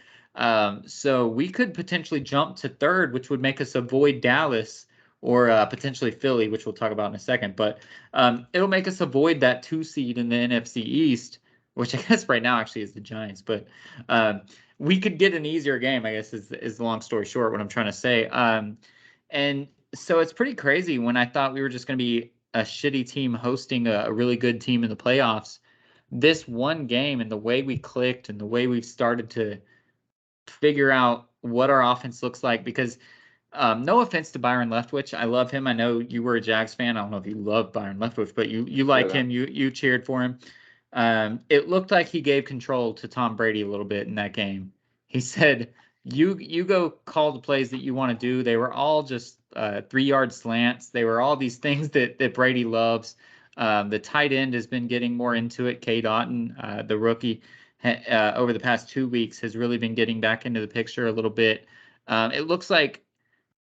S1: So we could potentially jump to third, which would make us avoid Dallas or potentially Philly, which we'll talk about in a second. But it'll make us avoid that 2 seed in the NFC East, which I guess right now actually is the Giants. But um, we could get an easier game, I guess, is the long story short, what I'm trying to say. And so it's pretty crazy when I thought we were just going to be a shitty team hosting a really good team in the playoffs. This one game and the way we clicked and the way we've started to figure out what our offense looks like, because no offense to Byron Leftwich. I love him. I know you were a Jags fan. I don't know if you love Byron Leftwich, but you like
S2: Yeah,
S1: him. You cheered for him. It looked like he gave control to Tom Brady a little bit in that game. He said, "You go call the plays that you want to do." They were all just 3 yard slants. They were all these things that Brady loves. The tight end has been getting more into it. K. Dotton, the rookie, over the past 2 weeks has really been getting back into the picture a little bit. It looks like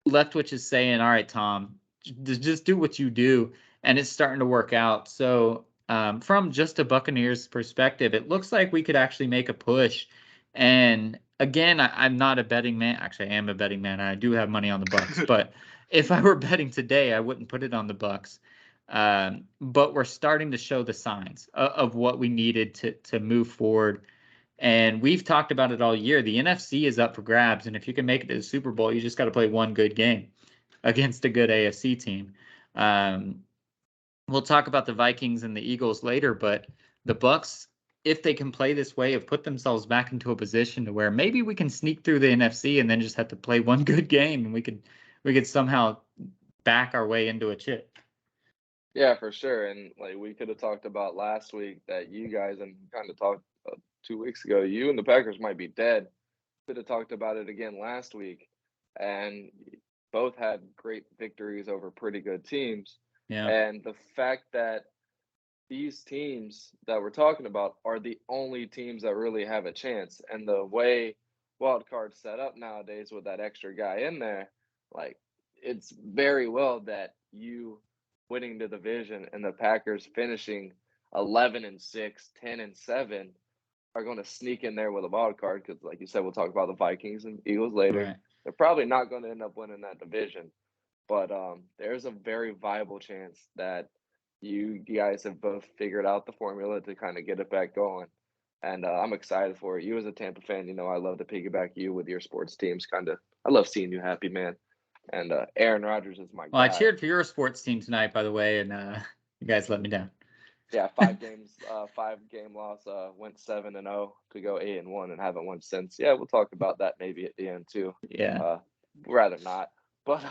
S1: Leftwich is saying, "All right, Tom, just do what you do," and it's starting to work out. So, from just a Buccaneers perspective, it looks like we could actually make a push. And again, I'm not a betting man. Actually, I am a betting man. I do have money on the Bucks, but if I were betting today, I wouldn't put it on the Bucks. But we're starting to show the signs of what we needed to move forward, and we've talked about it all year. The NFC is up for grabs, and if you can make it to the Super Bowl, you just got to play one good game against a good AFC team. Um, we'll talk about the Vikings and the Eagles later, but the Bucks, if they can play this way, have put themselves back into a position to where maybe we can sneak through the NFC and then just have to play one good game, and we could somehow back our way into a chip.
S2: yeah, for sure. And like we could have talked about last week that you guys and kind of talked 2 weeks ago. You and the Packers might be dead. Could have talked about it again last week, and both had great victories over pretty good teams.
S1: Yeah.
S2: And the fact that these teams that we're talking about are the only teams that really have a chance. And the way wild card's set up nowadays with that extra guy in there, like it's very well that you winning the division and the Packers finishing 11-6, 10-7 are going to sneak in there with a wild card because, like you said, we'll talk about the Vikings and Eagles later.
S1: Right.
S2: They're probably not going to end up winning that division, but there's a very viable chance that you guys have both figured out the formula to kind of get it back going. And I'm excited for it. You as a Tampa fan, you know I love to piggyback you with your sports teams. Kind of, I love seeing you happy, man. And Aaron Rodgers is my
S1: Well, I
S2: guy.
S1: cheered for your sports team tonight, by the way, and you guys let me down.
S2: Yeah, 5 game loss. Went 7-0 to go 8-1 and haven't won since. Yeah, we'll talk about that maybe at the end too.
S1: Yeah.
S2: Uh, rather not, but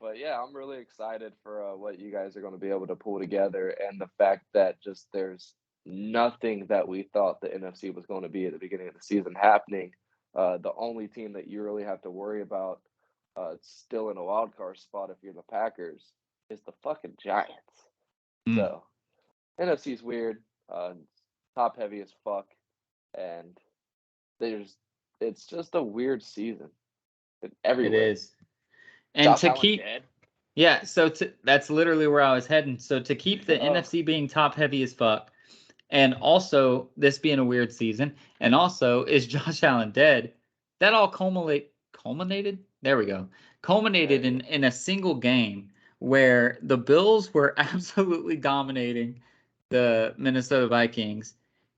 S2: but yeah, I'm really excited for what you guys are going to be able to pull together, and the fact that just there's nothing that we thought the NFC was going to be at the beginning of the season happening. The only team that you really have to worry about still in a wild card spot if you're the Packers is the fucking Giants.
S1: Mm,
S2: So NFC's weird, top heavy as fuck, and there's it's just a weird season
S1: it
S2: everywhere.
S1: is. And
S2: Josh
S1: to
S2: Allen
S1: keep
S2: dead.
S1: Yeah, so that's literally where I was heading. So to keep the
S2: Oh.
S1: NFC being top heavy as fuck, and also this being a weird season, and also is Josh Allen dead, that all culminated? There we go. Culminated in a single game where the Bills were absolutely dominating the Minnesota Vikings.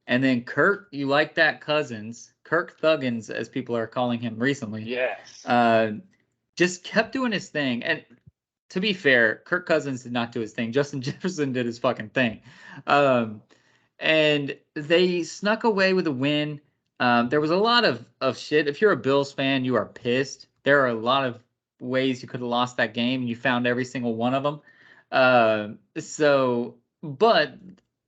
S1: And then you like that Kirk Thuggins, as people are calling him recently.
S2: Yes.
S1: Just kept doing his thing. And to be fair, Kirk Cousins did not do his thing. Justin Jefferson did his fucking thing. And they snuck away with a win. There was a lot of shit. If you're a Bills fan, you are pissed. There are a lot of ways you could have lost that game, and you found every single one of them. But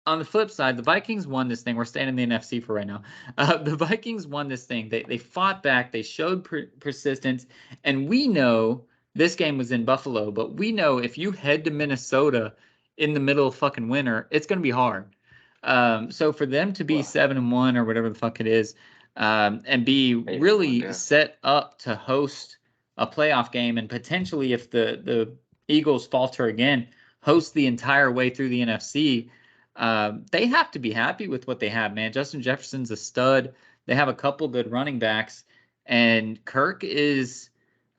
S1: on the flip side, the Vikings won this thing. We're staying in the NFC for right now. The Vikings won this thing. They fought back. They showed persistence, and we know this game was in Buffalo, but we know if you head to Minnesota in the middle of fucking winter, it's going to be hard. So for them to be 7-1 or whatever the fuck it is, and be really set up to host a playoff game, and potentially if the Eagles falter again, host the entire way through the NFC, they have to be happy with what they have, man. Justin Jefferson's a stud. They have a couple good running backs, and Kirk is.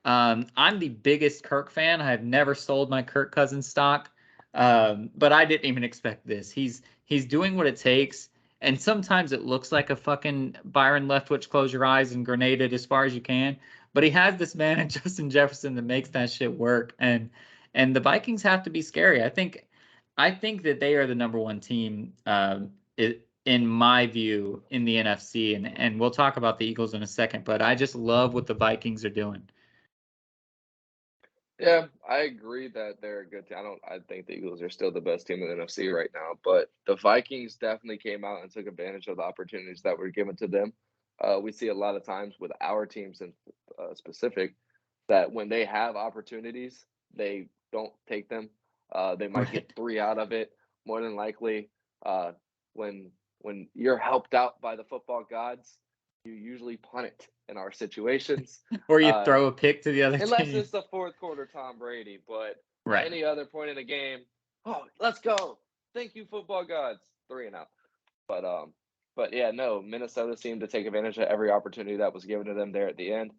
S1: I'm the biggest Kirk fan. I have never sold my Kirk Cousins stock, but I didn't even expect this. He's doing what it takes, and sometimes it looks like a fucking Byron Leftwich, close your eyes and grenade it as far as you can. But he has this man in Justin Jefferson that makes that shit work, and the Vikings have to be scary. I think that they are the number one team, in my view, in the NFC, and we'll talk about the Eagles in a second. But I just love what the Vikings are doing.
S2: Yeah, I agree that they're a good team. I think the Eagles are still the best team in the NFC right now, but the Vikings definitely came out and took advantage of the opportunities that were given to them. We see a lot of times with our teams in specific that when they have opportunities, they don't take them. They might get 3 out of it more than likely. Uh, when you're helped out by the football gods, you usually punt it in our situations.
S1: Or you throw a pick to the other
S2: Unless
S1: team.
S2: it's the fourth quarter Tom Brady, but
S1: Right.
S2: any other point in the game, oh, let's go. Thank you, football gods. 3 and out. But yeah, no, Minnesota seemed to take advantage of every opportunity that was given to them there at the end.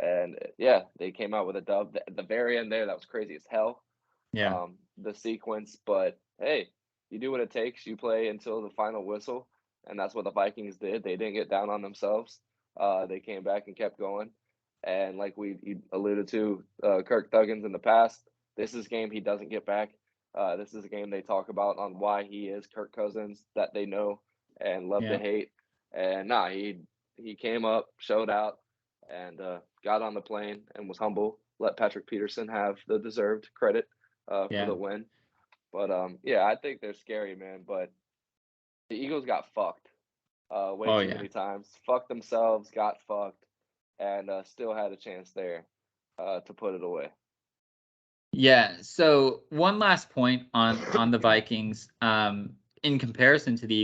S2: And yeah, they came out with a dub. At the very end there, that was crazy as hell.
S1: Yeah.
S2: The sequence, but hey, you do what it takes. You play until the final whistle, and that's what the Vikings did. They didn't get down on themselves. They came back and kept going. And like we alluded to, Kirk Thuggins in the past, this is a game he doesn't get back. This is a game they talk about on why he is Kirk Cousins that they know and love to hate. And he came up, showed out, and got on the plane and was humble. Let Patrick Peterson have the deserved credit for the win. But yeah, I think they're scary, man. But the Eagles got fucked way too many times. Fucked themselves, got fucked, and still had a chance there to put it away.
S1: Yeah. So one last point on the Vikings. In comparison to the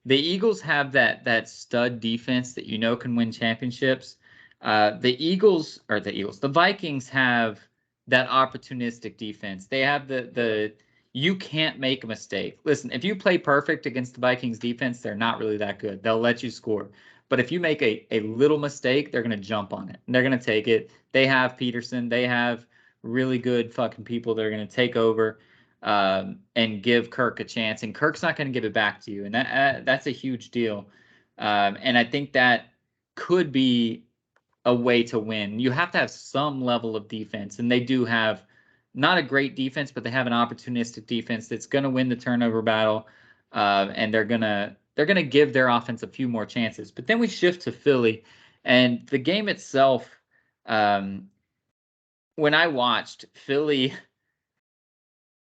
S1: Eagles have that stud defense that can win championships. The Vikings have that opportunistic defense. They have the you can't make a mistake. Listen, if you play perfect against the Vikings defense, they're not really that good. They'll let you score. But if you make a little mistake, they're going to jump on it. And they're going to take it. They have Peterson. They have really good fucking people that are going to take over and give Kirk a chance. And Kirk's not going to give it back to you. And that's a huge deal. And I think that could be a way to win. You have to have some level of defense. And they do have not a great defense, but they have an opportunistic defense that's going to win the turnover battle. And they're going to give their offense a few more chances. But then we shift to Philly. And the game itself, when I watched Philly,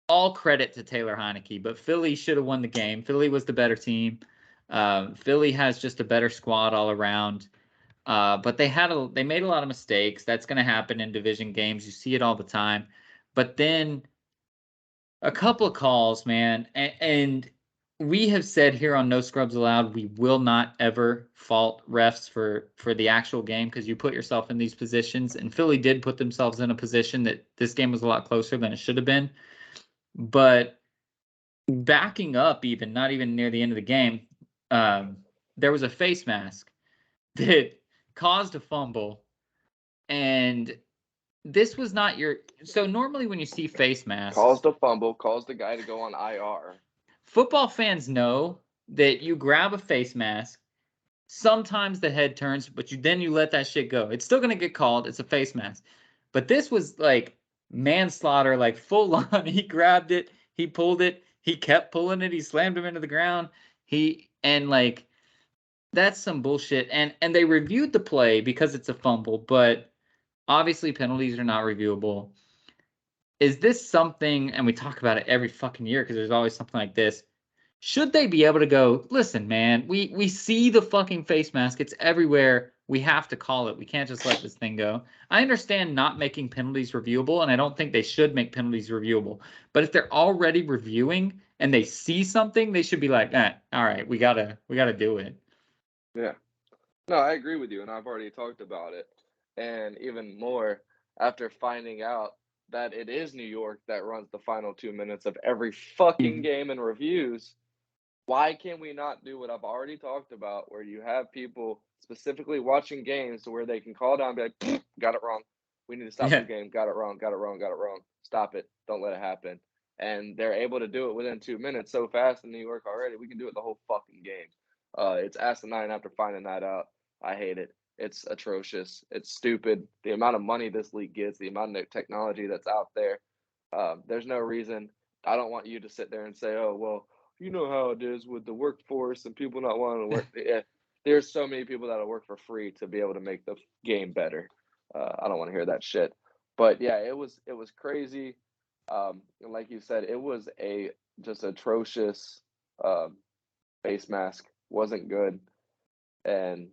S1: all credit to Taylor Heineke, but Philly should have won the game. Philly was the better team. Philly has just a better squad all around. But they made a lot of mistakes. That's going to happen in division games. You see it all the time. But then a couple of calls, man, and we have said here on No Scrubs Allowed, we will not ever fault refs for the actual game because you put yourself in these positions, and Philly did put themselves in a position that this game was a lot closer than it should have been. But backing up, even not even near the end of the game, there was a face mask that caused a fumble, and this was not your. So normally when you see face masks,
S2: Caused a fumble, caused the guy to go on IR.
S1: football fans know that you grab a face mask. Sometimes the head turns, but you let that shit go. It's still gonna get called. It's a face mask. But this was like manslaughter, like full on. He grabbed it, he pulled it, he kept pulling it, he slammed him into the ground. Like that's some bullshit. And they reviewed the play because it's a fumble, but obviously penalties are not reviewable. Is this something, and we talk about it every fucking year because there's always something like this. Should they be able to go, listen, man, we see the fucking face mask. It's everywhere. We have to call it. We can't just let this thing go. I understand not making penalties reviewable, and I don't think they should make penalties reviewable. But if they're already reviewing and they see something, they should be like, all right, we gotta do it.
S2: Yeah. No, I agree with you, and I've already talked about it. And even more after finding out that it is New York that runs the final 2 minutes of every fucking game in reviews. Why can we not do what I've already talked about, where you have people specifically watching games to where they can call down and be like, got it wrong. We need to stop the game. Got it wrong. Got it wrong. Got it wrong. Stop it. Don't let it happen. And they're able to do it within 2 minutes so fast in New York already. We can do it the whole fucking game. It's asinine after finding that out. I hate it. It's atrocious. It's stupid. The amount of money this league gets, the amount of technology that's out there. There's no reason. I don't want you to sit there and say, oh, well, you know how it is with the workforce and people not wanting to work. Yeah, there's so many people that'll work for free to be able to make the game better. I don't want to hear that shit. But yeah, it was crazy. And like you said, it was a just atrocious face mask. Wasn't good. And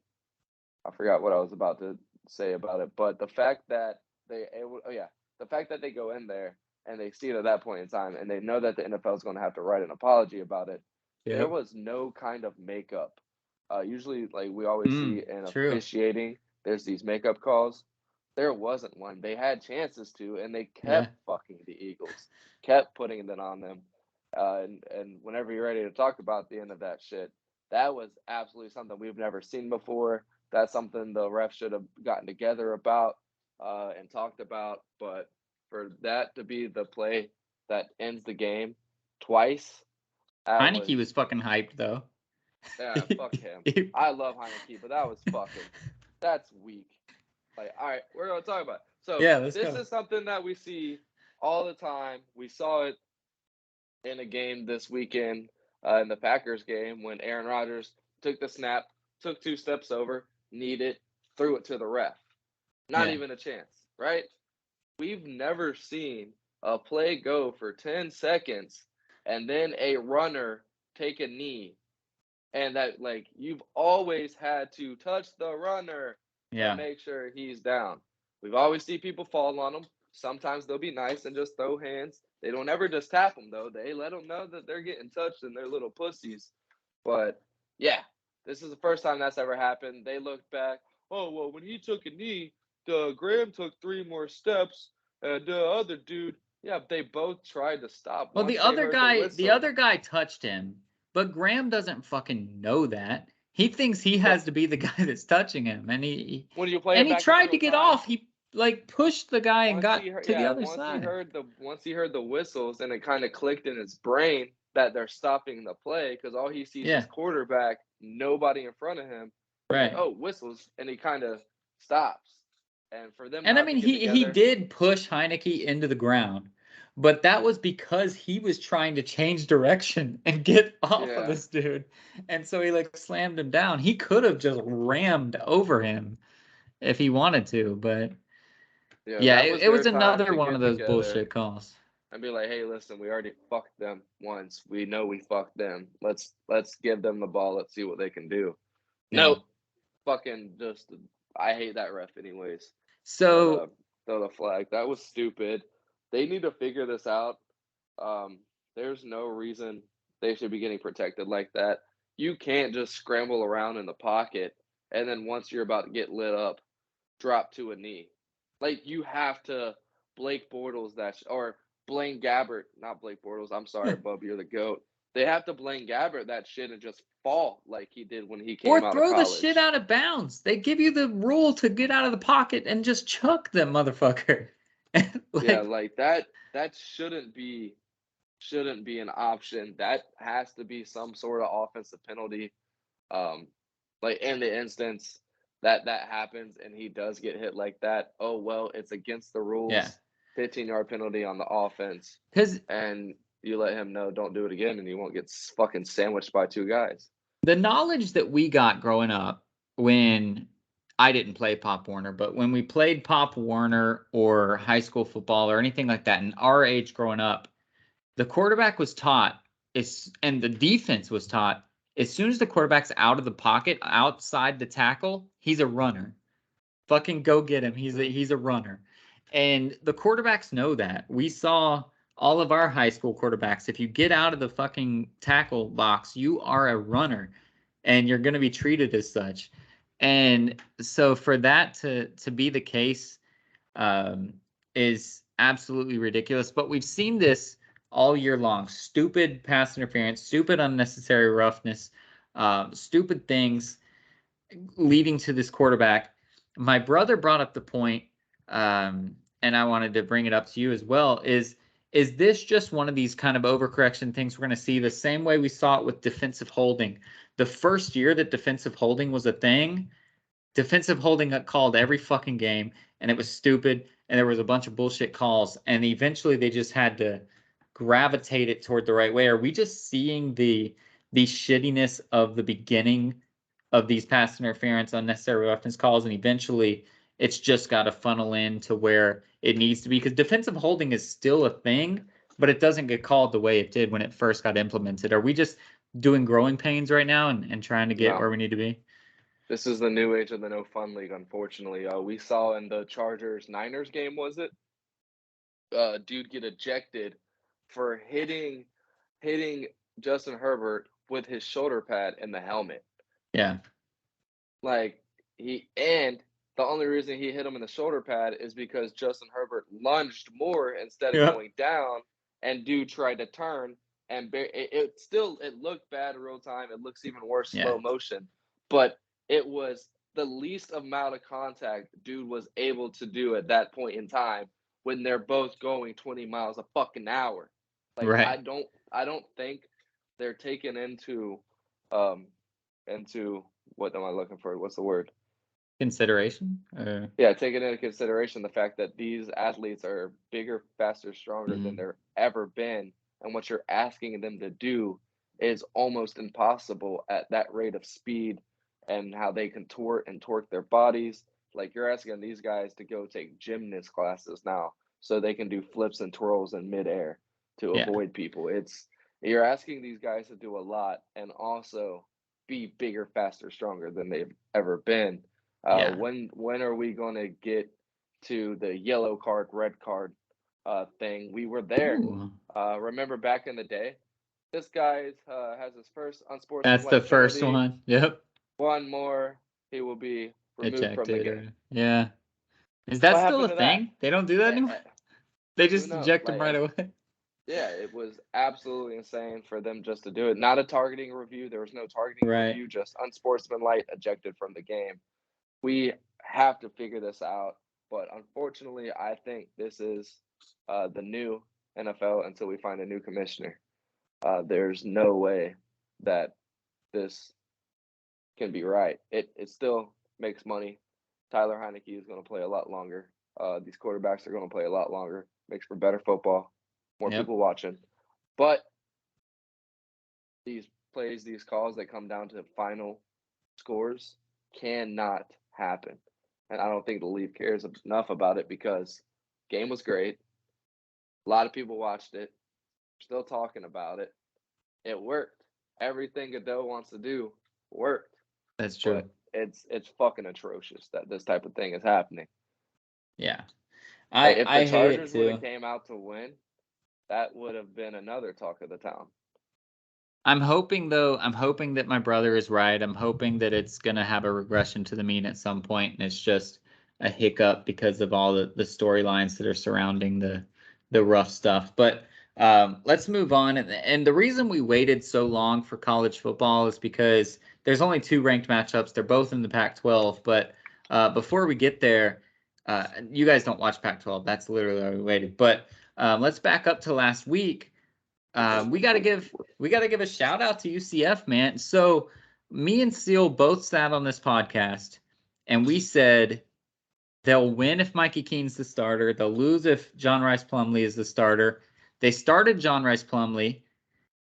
S2: I forgot what I was about to say about it. But the fact that the fact that they go in there and they see it at that point in time and they know that the NFL is going to have to write an apology about it. There was no kind of makeup. Usually, like we always see in
S1: True.
S2: officiating, there's these makeup calls. There wasn't one. They had chances to, and they kept fucking the Eagles, kept putting it on them. And whenever you're ready to talk about the end of that shit, that was absolutely something we've never seen before. That's something the refs should have gotten together about and talked about. But for that to be the play that ends the game twice,
S1: Heineke was fucking hyped though.
S2: Yeah, fuck him. I love Heineke, but that's weak. Like, all right, we're gonna talk about it. So this is something that we see all the time. We saw it in a game this weekend, in the Packers game, when Aaron Rodgers took the snap, took 2 steps over, kneed it, threw it to the ref. Not even a chance, right? We've never seen a play go for 10 seconds and then a runner take a knee. And that, like, you've always had to touch the runner and make sure he's down. We've always seen people fall on him. Sometimes they'll be nice and just throw hands. They don't ever just tap them, though. They let them know that they're getting touched and they're little pussies. But, yeah, this is the first time that's ever happened. They looked back. Oh, well, when he took a knee, Graham took 3 more steps, and the other dude, yeah, they both tried to stop.
S1: Well, the other guy touched him, but Graham doesn't fucking know that. He thinks he has to be the guy that's touching him, and he tried to get off. He like pushed the guy and got to the other side.
S2: Once he heard the whistles, and it kind of clicked in his brain that they're stopping the play because all he sees is quarterback, nobody in front of him.
S1: Right.
S2: Like, oh, whistles, and he kind of stops. And for them,
S1: and I mean, he did push Heineke into the ground, but that was because he was trying to change direction and get off of this dude, and so he like slammed him down. He could have just rammed over him if he wanted to, but it was another one of those bullshit calls.
S2: And be like, hey, listen, we already fucked them once. We know we fucked them. Let's give them the ball. Let's see what they can do. Nope. Fucking just, I hate that ref anyways.
S1: So
S2: throw the flag. That was stupid. They need to figure this out. There's no reason they should be getting protected like that. You can't just scramble around in the pocket and then once you're about to get lit up, drop to a knee. Like you have to Blake Bortles or Blaine Gabbert, not Blake Bortles. I'm sorry, Bub, you're the goat. They have to Blaine Gabbert that shit and just fall like he did when he came
S1: Or
S2: out of
S1: throw the shit
S2: college.
S1: out of bounds. They give you the rule to get out of the pocket and just chuck them, motherfucker.
S2: Yeah,
S1: Like,
S2: like that shouldn't be an option. That has to be some sort of offensive penalty. Um, like in the instance that happens and he does get hit like that, oh well, it's against the
S1: yeah.
S2: rules. 15-yard penalty on the offense,
S1: Because
S2: and you let him know don't do it again, and you won't get fucking sandwiched by two guys.
S1: the knowledge that we got growing up when I didn't play Pop Warner, but when we played Pop Warner or high school football or anything like that in our age growing up, the quarterback was taught and the defense was taught as soon as the quarterback's out of the pocket, outside the tackle, he's a runner. Fucking go get him. He's a runner. And the quarterbacks know that. We saw all of our high school quarterbacks. If you get out of the fucking tackle box, you are a runner and you're going to be treated as such. And so for that to be the case is absolutely ridiculous. But we've seen this all year long. Stupid pass interference, stupid unnecessary roughness, stupid things leading to this quarterback. My brother brought up the point, and I wanted to bring it up to you as well, is this just one of these kind of overcorrection things we're going to see the same way we saw it with defensive holding? The first year that defensive holding was a thing, defensive holding got called every fucking game, and it was stupid, and there was a bunch of bullshit calls, and eventually they just had to gravitate it toward the right way. Are we just seeing the shittiness of the beginning of these pass interference, unnecessary roughness calls, and eventually it's just got to funnel in to where it needs to be? Because defensive holding is still a thing, but it doesn't get called the way it did when it first got implemented. Are we just doing growing pains right now and trying to get
S2: No,
S1: where we need to be?
S2: this is the new age of the no fun league. Unfortunately, we saw in the Chargers Niners game, was it? Dude get ejected for hitting Justin Herbert with his shoulder pad in the helmet.
S1: Yeah.
S2: Like and the only reason he hit him in the shoulder pad is because Justin Herbert lunged more instead of
S1: Yeah.
S2: going down, and dude tried to turn, and it looked bad in real time. It looks even worse
S1: Yeah.
S2: slow motion, but it was the least amount of contact dude was able to do at that point in time when they're both going 20 miles a fucking hour. Like
S1: Right.
S2: I don't think they're taken um into what am I looking for? What's the word?
S1: Consideration.
S2: Yeah, taking into consideration the fact that these athletes are bigger, faster, stronger than
S1: Mhm.
S2: they're ever been, and what you're asking them to do is almost impossible at that rate of speed and how they contort and torque their bodies. Like you're asking these guys to go take gymnast classes now so they can do flips and twirls in midair to
S1: Yeah.
S2: avoid people. You're asking these guys to do a lot and also be bigger, faster, stronger than they've ever been.
S1: Yeah.
S2: When are we going to get to the yellow card, red card thing? We were there.
S1: Ooh.
S2: Remember back in the day? This guy has his first
S1: That's the
S2: unsportsmanlike
S1: first
S2: penalty.
S1: one. Yep.
S2: One more, he will be removed from the
S1: Ejected
S2: game.
S1: or yeah. Is that
S2: What
S1: still
S2: happened
S1: a
S2: to that?
S1: thing? They don't do that anymore? They
S2: Who
S1: just
S2: knows?
S1: eject them right away.
S2: Yeah, it was absolutely insane for them just to do it. Not a targeting review. There was no targeting
S1: Right.
S2: review, just unsportsmanlike, ejected from the game. We have to figure this out. But unfortunately, I think this is the new NFL until we find a new commissioner. There's no way that this can be right. It still makes money. Tyler Heineke is going to play a lot longer. These quarterbacks are going to play a lot longer. Makes for better football, more
S1: Yep.
S2: people watching. But these plays, these calls that come down to final scores cannot happen. And I don't think the league cares enough about it because game was great. A lot of people watched it. Still talking about it. It worked. Everything Godot wants to do worked.
S1: That's true.
S2: But it's fucking atrocious that this type of thing is happening.
S1: Yeah.
S2: Like
S1: I
S2: if the
S1: I hate it
S2: Chargers would have
S1: too.
S2: came out to win, that would have been another talk of the town.
S1: I'm hoping that my brother is right. I'm hoping that it's gonna have a regression to the mean at some point, and it's just a hiccup because of all the storylines that are surrounding the rough stuff. But let's move on. And the reason we waited so long for college football is because there's only two ranked matchups. They're both in the Pac-12. But before we get there, you guys don't watch Pac-12. That's literally why we waited. But let's back up to last week. We got to give a shout out to UCF, man. So me and Seal both sat on this podcast, and we said they'll win if Mikey Keene's the starter. They'll lose if John Rice Plumlee is the starter. They started John Rice Plumlee,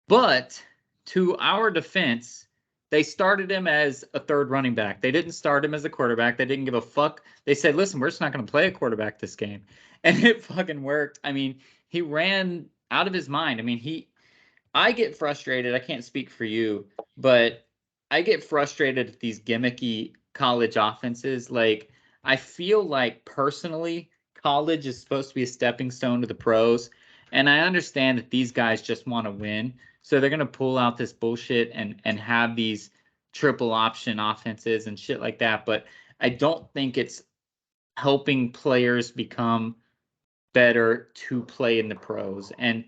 S1: but to our defense, they started him as a third running back. They didn't start him as a quarterback. They didn't give a fuck. They said, listen, we're just not going to play a quarterback this game. And it fucking worked. I mean, he ran out of his mind. I mean, I get frustrated. I can't speak for you, but I get frustrated at these gimmicky college offenses. Like, I feel like personally, college is supposed to be a stepping stone to the pros. And I understand that these guys just want to win. So they're going to pull out this bullshit and have these triple option offenses and shit like that. But I don't think it's helping players become better to play in the pros. And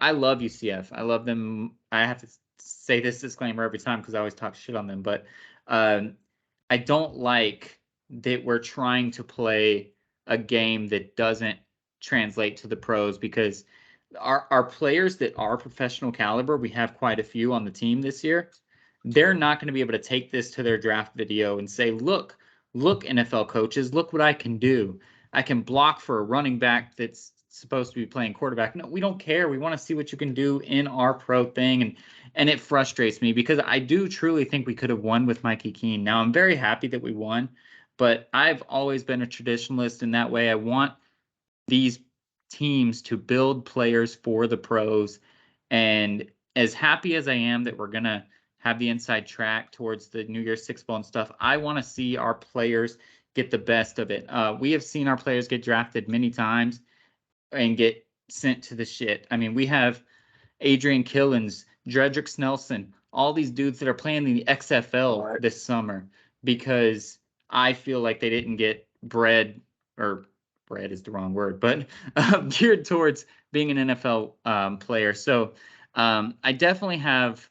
S1: I love UCF. I love them. I have to say this disclaimer every time because I always talk shit on them. But I don't like that we're trying to play a game that doesn't translate to the pros, because our players that are professional caliber, we have quite a few on the team this year. They're not going to be able to take this to their draft video and say, look, NFL coaches, look what I can do. I can block for a running back that's supposed to be playing quarterback. No, we don't care. We want to see what you can do in our pro thing. And it frustrates me because I do truly think we could have won with Mikey Keene. Now, I'm very happy that we won, but I've always been a traditionalist in that way. I want these teams to build players for the pros. And as happy as I am that we're going to have the inside track towards the New Year's Six Bowl and stuff, I want to see our players get the best of it. We have seen our players get drafted many times and get sent to the shit. I mean, we have Adrian Killens, Dredrick Snelson, all these dudes that are playing in the XFL this summer because I feel like they didn't get bred is the wrong word, but geared towards being an NFL player. So I definitely have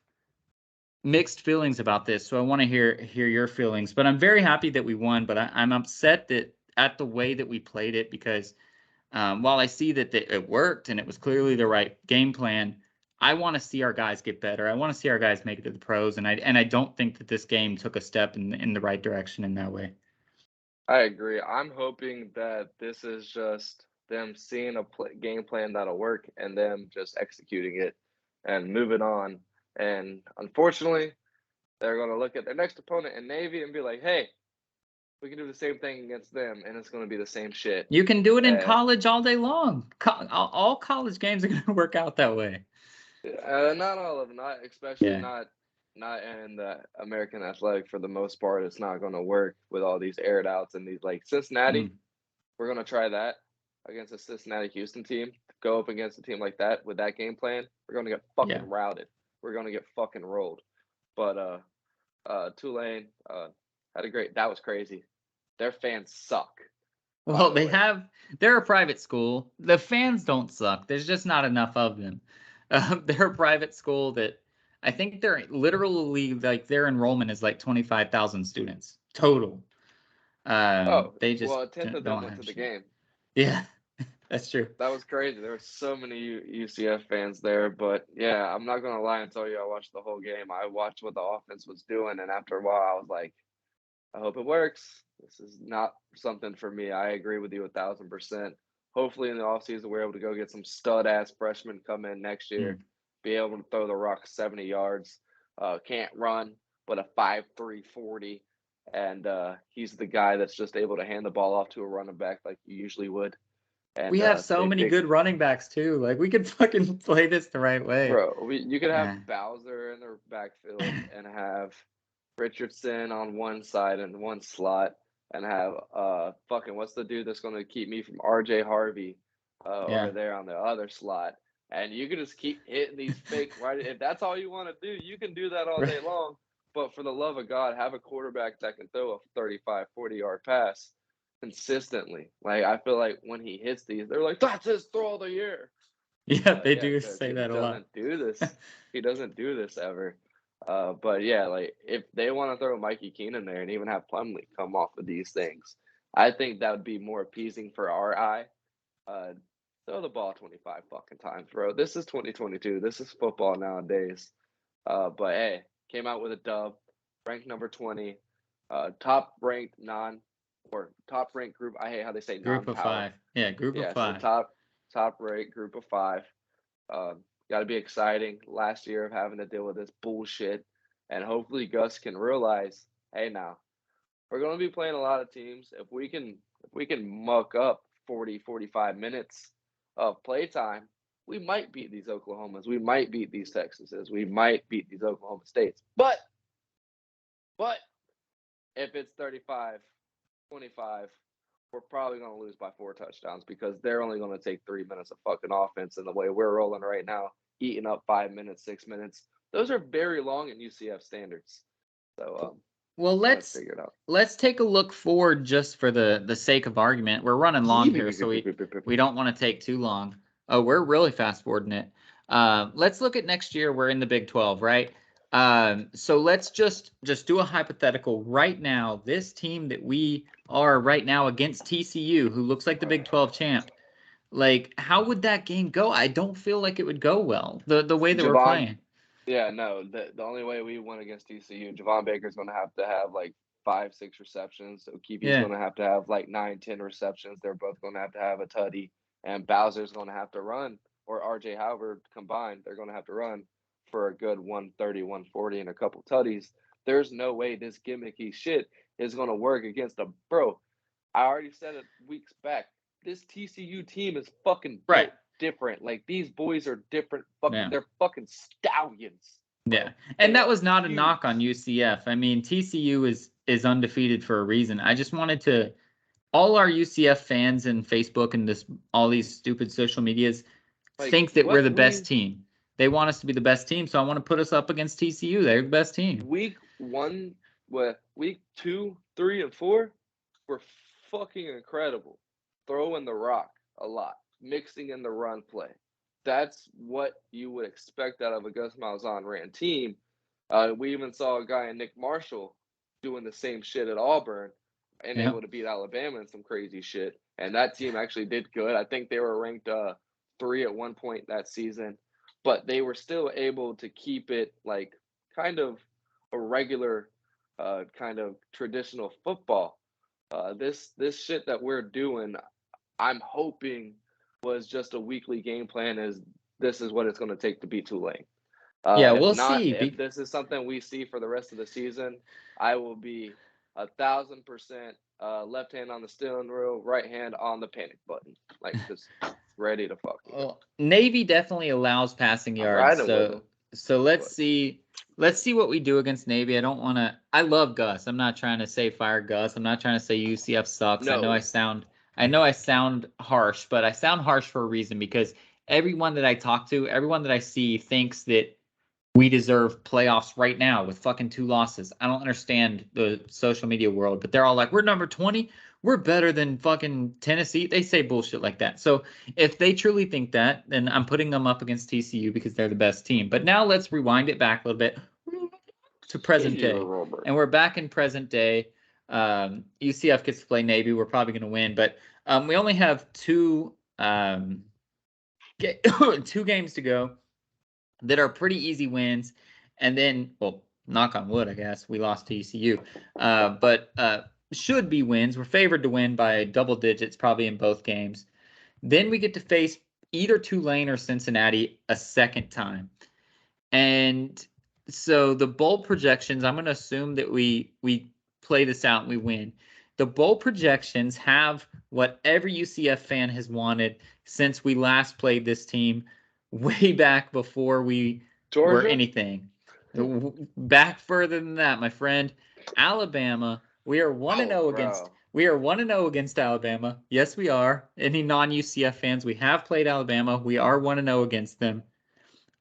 S1: mixed feelings about this. So I want to hear your feelings. But I'm very happy that we won. But I'm upset that at the way that we played it, because while I see that it worked and it was clearly the right game plan, I want to see our guys get better. I want to see our guys make it to the pros, and I don't think that this game took a step in the right direction in that way.
S2: I agree. I'm hoping that this is just them seeing a game plan that'll work and them just executing it and moving on. And unfortunately, they're going to look at their next opponent in Navy and be like, hey, we can do the same thing against them, and it's going to be the same shit.
S1: You can do it in college all day long. All college games are going to work out that way.
S2: Not all of them, especially not in the American Athletic for the most part. It's not going to work with all these aired outs and these, like Cincinnati. We're going to try that against a Cincinnati Houston team. Go up against a team like that with that game plan, we're going to get fucking routed. We're going to get fucking rolled. But Tulane had a great. That was crazy. Their fans suck.
S1: Well, they're a private school. The fans don't suck. There's just not enough of them. They're a private school that I think they're literally like their enrollment is like 25,000 students total. They just
S2: a tenth of them went to the game.
S1: Yeah, that's true.
S2: That was crazy. There were so many UCF fans there, but yeah, I'm not gonna lie and tell you I watched the whole game. I watched what the offense was doing, and after a while, I was like, I hope it works. This is not something for me. I agree with you 1,000%. Hopefully in the offseason, we're able to go get some stud-ass freshmen come in next year, be able to throw the rock 70 yards, can't run, but a 5'3", 40, and he's the guy that's just able to hand the ball off to a running back like you usually would. And
S1: we have so many good running backs too. Like we could fucking play this the right way.
S2: Bro, you could have Bowser in the backfield and have Richardson on one side and one slot, and have fucking what's the dude that's going to keep me from RJ Harvey over there on the other slot, and you can just keep hitting these fake right. If that's all you want to do, you can do that all day long. But for the love of God, have a quarterback that can throw a 35, 40-yard pass consistently. Like, I feel like when he hits these, they're like, that's his throw of the year.
S1: Yeah, they
S2: Yeah,
S1: do
S2: because
S1: say
S2: he
S1: that a lot.
S2: doesn't do this. He doesn't do this ever. But yeah, like if they want to throw Mikey Keenan there and even have Plumlee come off of these things, I think that would be more appeasing for our eye. Uh, Throw the ball 25 fucking times, bro. This is 2022. This is football nowadays. But hey, came out with a dub, ranked number 20, top ranked top ranked group. I hate how they say
S1: Group of
S2: non-power.
S1: 5. Yeah, group of
S2: Yeah, so
S1: 5.
S2: top ranked group of 5. Got to be exciting. Last year of having to deal with this bullshit, and hopefully Gus can realize, hey, now we're going to be playing a lot of teams. If we can muck up 40-45 minutes of playtime, we might beat these Oklahomas. We might beat these Texases. We might beat these Oklahoma States. But if it's 35-25, we're probably going to lose by 4 touchdowns because they're only going to take 3 minutes of fucking offense. And the way we're rolling right now, eating up 5 minutes, 6 minutes, those are very long in UCF standards. So,
S1: well, let's take a look forward just for the sake of argument. We're running long here, so we don't want to take too long. Oh, we're really fast forwarding it. Let's look at next year. We're in the Big 12, right? So let's just do a hypothetical right now. This team that we are right now against TCU, who looks like the Big 12 champ, like how would that game go? I don't feel like it would go well. The way that we're playing.
S2: Yeah, no. The only way we win against TCU, Javon Baker's going to have like 5, 6 receptions. So Keepe's going to have like 9, 10 receptions. They're both going to have a tutty, and Bowser's going to have to run, or RJ Howard combined. They're going to have to run for a good 130, 140, and a couple tutties. There's no way this gimmicky shit is going to work against a bro. I already said it weeks back. This TCU team is fucking built different. Like these boys are different. They're fucking stallions.
S1: Bro. Yeah, and that was not a knock on UCF. I mean, TCU is undefeated for a reason. I just wanted to, all our UCF fans and Facebook and all these stupid social medias think that we're the best team. They want us to be the best team, so I want to put us up against TCU. They're the best team.
S2: Week 2, 3, and 4 were fucking incredible. Throwing the rock a lot, mixing in the run play. That's what you would expect out of a Gus Malzahn ran team. We even saw a guy in Nick Marshall doing the same shit at Auburn and able to beat Alabama in some crazy shit. And that team actually did good. I think they were ranked 3 at one point that season, but they were still able to keep it like kind of a regular kind of traditional football. This shit that we're doing, I'm hoping was just a weekly game plan. As this is what it's going to take to beat Tulane.
S1: Yeah, we'll see.
S2: If this is something we see for the rest of the season, I will be 1,000% left hand on the steering wheel, right hand on the panic button, like just ready to fucking go.
S1: Navy definitely allows passing yards, so let's see what we do against Navy. I don't want to. I love Gus. I'm not trying to say fire Gus. I'm not trying to say UCF sucks. No. I know I sound harsh, but I sound harsh for a reason because everyone that I talk to, everyone that I see thinks that we deserve playoffs right now with fucking 2 losses. I don't understand the social media world, but they're all like, we're number 20. We're better than fucking Tennessee. They say bullshit like that. So if they truly think that, then I'm putting them up against TCU because they're the best team. But now let's rewind it back a little bit to present day. And we're back in present day. UCF gets to play Navy. We're probably going to win. But we only have 2 games to go that are pretty easy wins. And then, well, knock on wood, I guess, we lost to ECU. But should be wins. We're favored to win by double digits, probably in both games. Then we get to face either Tulane or Cincinnati a second time. And so the bowl projections, I'm going to assume that we play this out and we win. The bowl projections have what every UCF fan has wanted since we last played this team way back before we were anything. Back further than that, my friend. Alabama, we are 1-0 against We are 1-0 against Alabama. Yes, we are. Any non-UCF fans, we have played Alabama. We are 1-0 against them.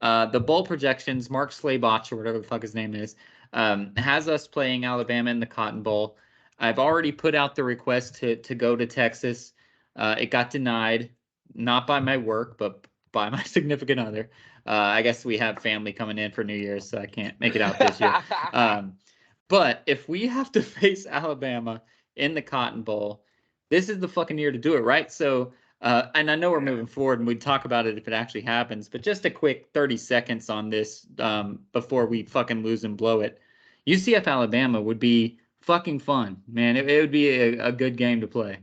S1: The bowl projections, Mark Slaybach, or whatever the fuck his name is, has us playing Alabama in the Cotton Bowl. I've already put out the request to go to Texas. It got denied, not by my work, but by my significant other. I guess we have family coming in for New Year's, so I can't make it out this year. But if we have to face Alabama in the Cotton Bowl, this is the fucking year to do it, right? So, and I know we're moving forward and we'd talk about it if it actually happens, but just a quick 30 seconds on this before we fucking lose and blow it. UCF Alabama would be fucking fun, man. It would be a good game to play.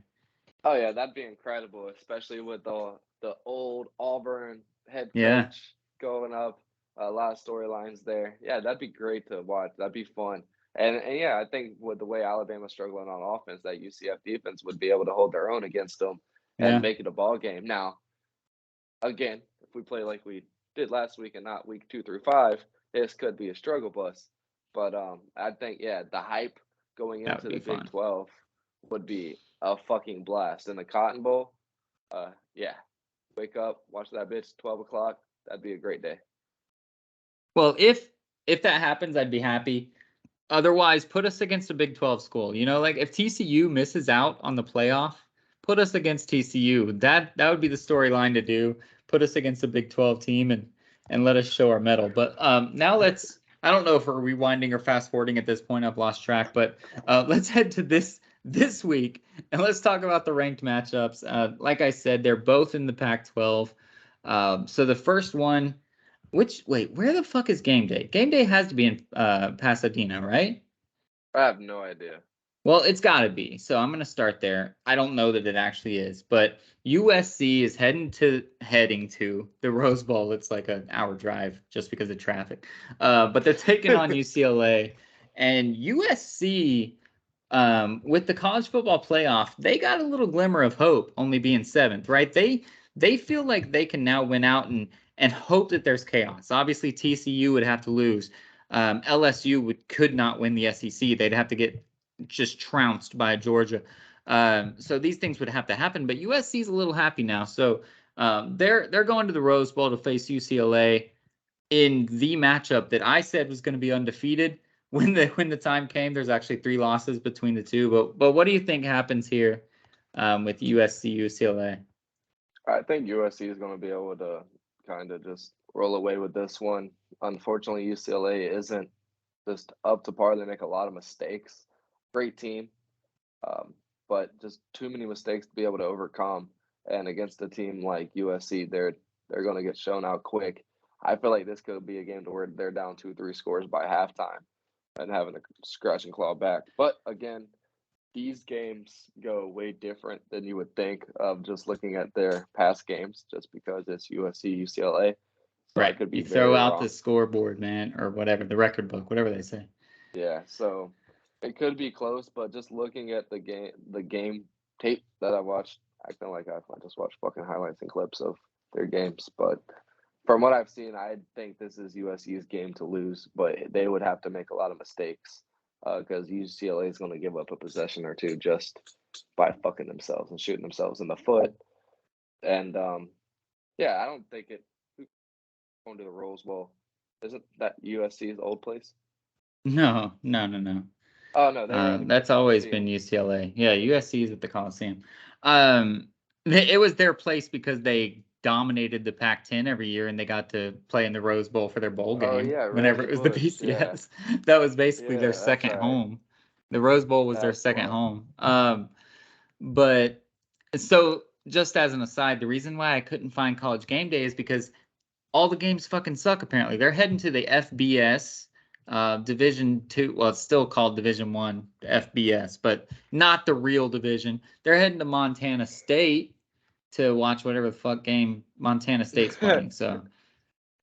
S2: Oh yeah, that'd be incredible, especially with the old Auburn head
S1: Yeah.
S2: coach going up. A lot of storylines there. Yeah, that'd be great to watch. That'd be fun. And yeah, I think with the way Alabama's struggling on offense, that UCF defense would be able to hold their own against them and
S1: Yeah.
S2: make it a ball game. Now, again, if we play like we did last week and not week 2 through 5, this could be a struggle bus. But I think yeah, the hype going
S1: That
S2: into
S1: would be
S2: the Big
S1: fun.
S2: 12 would be a fucking blast. In the Cotton Bowl, yeah, wake up, watch that bitch 12 o'clock. That'd be a great day.
S1: Well, if that happens, I'd be happy. Otherwise, put us against a Big 12 school. You know, like if TCU misses out on the playoff, put us against TCU. That would be the storyline to do. Put us against a Big 12 team and let us show our mettle. But now let's. I don't know if we're rewinding or fast forwarding at this point. I've lost track. But let's head to this week and let's talk about the ranked matchups. Like I said, they're both in the Pac-12. So the first one. Wait, where the fuck is game day? Game day has to be in Pasadena, right?
S2: I have no idea.
S1: Well, it's got to be. So I'm going to start there. I don't know that it actually is, but USC is heading to the Rose Bowl. It's like an hour drive just because of traffic. But they're taking on UCLA, and USC with the college football playoff, they got a little glimmer of hope, only being seventh, right? They feel like they can now win out and hope that there's chaos. Obviously, TCU would have to lose. LSU could not win the SEC. They'd have to get just trounced by Georgia. So these things would have to happen. But USC's a little happy now. So they're going to the Rose Bowl to face UCLA in the matchup that I said was going to be undefeated. When the time came, there's actually 3 losses between the two. But what do you think happens here with USC UCLA?
S2: I think USC is going to be able to kind of just roll away with this one. Unfortunately, UCLA isn't just up to par. They make a lot of mistakes. Great team, but just too many mistakes to be able to overcome. And against a team like USC, they're going to get shown out quick. I feel like this could be a game to where they're down 2-3 scores by halftime and having to scratch and claw back. But again, these games go way different than you would think of just looking at their past games, just because it's USC, UCLA. So I
S1: Right.
S2: could be
S1: You throw
S2: very
S1: out the
S2: wrong.
S1: scoreboard, man, or whatever, the record book, whatever they say.
S2: Yeah, so it could be close, but just looking at the game tape that I watched, I feel like I just watched fucking highlights and clips of their games. But from what I've seen, I think this is USC's game to lose, but they would have to make a lot of mistakes because UCLA is going to give up a possession or two just by fucking themselves and shooting themselves in the foot. And yeah, I don't think it going to the Rose Bowl. Isn't that USC's old place?
S1: No.
S2: Oh no, they were at the
S1: That's always
S2: Coliseum.
S1: been UCLA. Yeah, USC is at the Coliseum. It was their place because they dominated the Pac-10 every year, and they got to play in the Rose Bowl for their bowl
S2: Oh
S1: game
S2: yeah,
S1: whenever
S2: Reggie
S1: it was the
S2: Bush. Yeah,
S1: BCS. That was basically their
S2: yeah, that's
S1: second
S2: right.
S1: home. The Rose Bowl was their
S2: That's the
S1: second
S2: one.
S1: home. But so just as an aside, the reason why I couldn't find College Game Day is because all the games fucking suck. Apparently, they're heading to the FBS, Division 2. Well, it's still called Division 1 FBS, but not the real division. They're heading to Montana State to watch whatever the fuck game Montana State's playing. So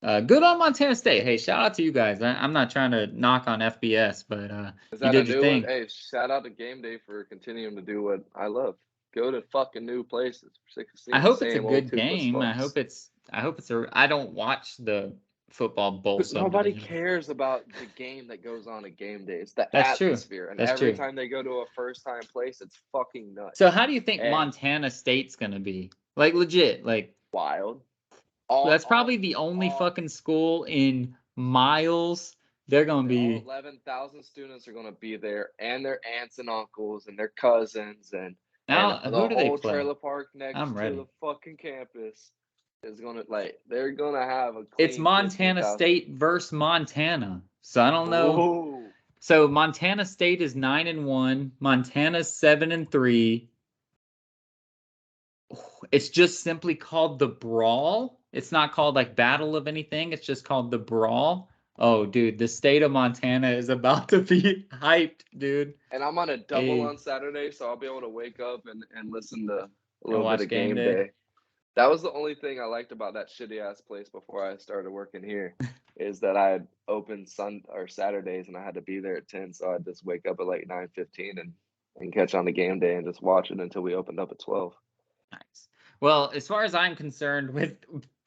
S1: good on Montana State. Hey, shout out to you guys. I'm not trying to knock on FBS, but
S2: Is
S1: you
S2: that a
S1: did your
S2: new one?
S1: thing.
S2: Hey, shout out to Game Day for continuing to do what I love. Go to fucking new places. Sick of
S1: I
S2: seeing the
S1: hope it's a
S2: same old
S1: good
S2: toothless
S1: game.
S2: fucks.
S1: I hope it's a. I don't watch the football bowl
S2: Nobody
S1: subdivision.
S2: cares about the game that goes on at game day. It's the
S1: That's true.
S2: atmosphere. And
S1: That's
S2: every
S1: true.
S2: time they go to a first-time place, it's fucking nuts.
S1: So how do you think
S2: And
S1: Montana State's gonna be? Like legit, like
S2: wild.
S1: that's probably the only fucking school in miles. They're gonna
S2: all
S1: be
S2: 11,000 students are going to be there, and their aunts and uncles and their cousins, and
S1: now.
S2: the
S1: Who do they
S2: whole
S1: play?
S2: trailer park next
S1: I'm
S2: to
S1: ready.
S2: the fucking campus is going to, like, they're going to have a clean
S1: It's Montana
S2: 15,000.
S1: State versus Montana. So I don't know.
S2: Ooh.
S1: So Montana State is 9-1. Montana's 7-3. It's just simply called the Brawl. It's not called like Battle of anything. It's just called the Brawl. Oh, dude, the state of Montana is about to be hyped, dude.
S2: And I'm on a double
S1: Hey.
S2: on Saturday, so I'll be able to wake up and listen to a
S1: And
S2: little bit
S1: watch
S2: of
S1: game
S2: game
S1: day.
S2: day. That was the only thing I liked about that shitty ass place before I started working here, is that I had open Saturdays and I had to be there at 10, so I'd just wake up at like 9:15 and catch on the game day and just watch it until we opened up at 12.
S1: Nice. Well, as far as I'm concerned, with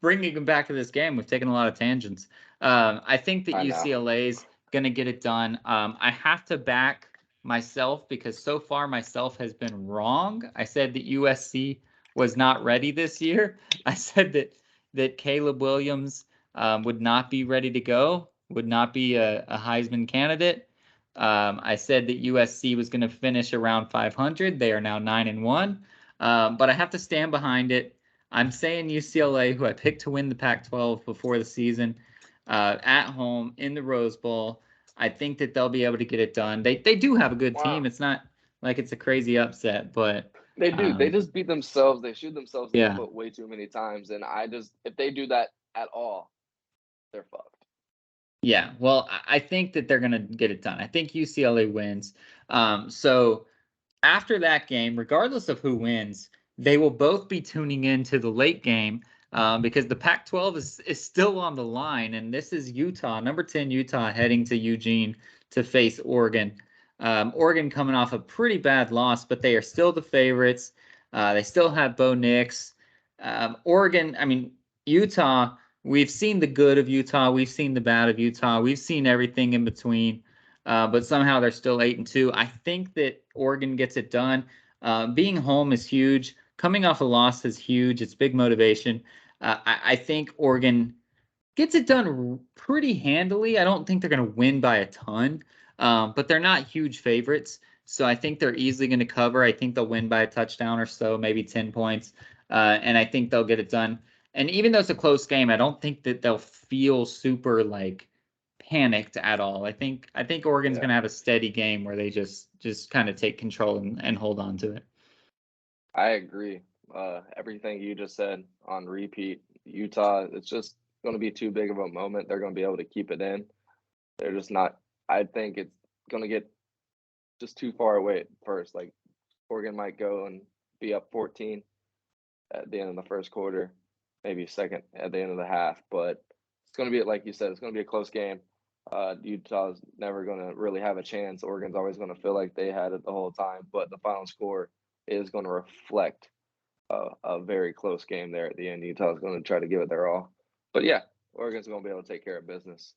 S1: bringing them back to this game, we've taken a lot of tangents. I think that
S2: I know.
S1: UCLA's going to get it done. I have to back myself because so far myself has been wrong. I said that USC was not ready this year. I said that Caleb Williams would not be ready to go, would not be a Heisman candidate. I said that USC was going to finish around 500. They are now 9-1. But I have to stand behind it. I'm saying UCLA, who I picked to win the Pac-12 before the season, at home in the Rose Bowl. I think that they'll be able to get it done. They do have a good team. It's not like it's a crazy upset, but
S2: They do. They just beat themselves. They shoot themselves in the
S1: yeah.
S2: foot way too many times. And if they do that at all, they're fucked.
S1: Yeah, well, I think that they're going to get it done. I think UCLA wins. So after that game, regardless of who wins, they will both be tuning in to the late game because the Pac-12 is still on the line, and this is Utah, number 10 Utah, heading to Eugene to face Oregon. Oregon coming off a pretty bad loss, but they are still the favorites. They still have Bo Nix. Oregon, I mean, Utah, we've seen the good of Utah. We've seen the bad of Utah. We've seen everything in between. But somehow they're still 8-2. I think that Oregon gets it done. Being home is huge. Coming off a loss is huge. It's big motivation. I think Oregon gets it done pretty handily. I don't think they're going to win by a ton, but they're not huge favorites. So I think they're easily going to cover. I think they'll win by a touchdown or so, maybe 10 points. And I think they'll get it done. And even though it's a close game, I don't think that they'll feel super like panicked at all. I think Oregon's going to have a steady game where they just kind of take control and hold on to it.
S2: I agree. Everything you just said on repeat. Utah, it's just going to be too big of a moment. They're going to be able to keep it in. They're just not. I think it's going to get just too far away at first. Like Oregon might go and be up 14 at the end of the first quarter, maybe second at the end of the half. But it's going to be, like you said, it's going to be a close game. Utah's never going to really have a chance. Oregon's always going to feel like they had it the whole time. But the final score is going to reflect a very close game there at the end. Utah's going to try to give it their all. But yeah, Oregon's going to be able to take care of business.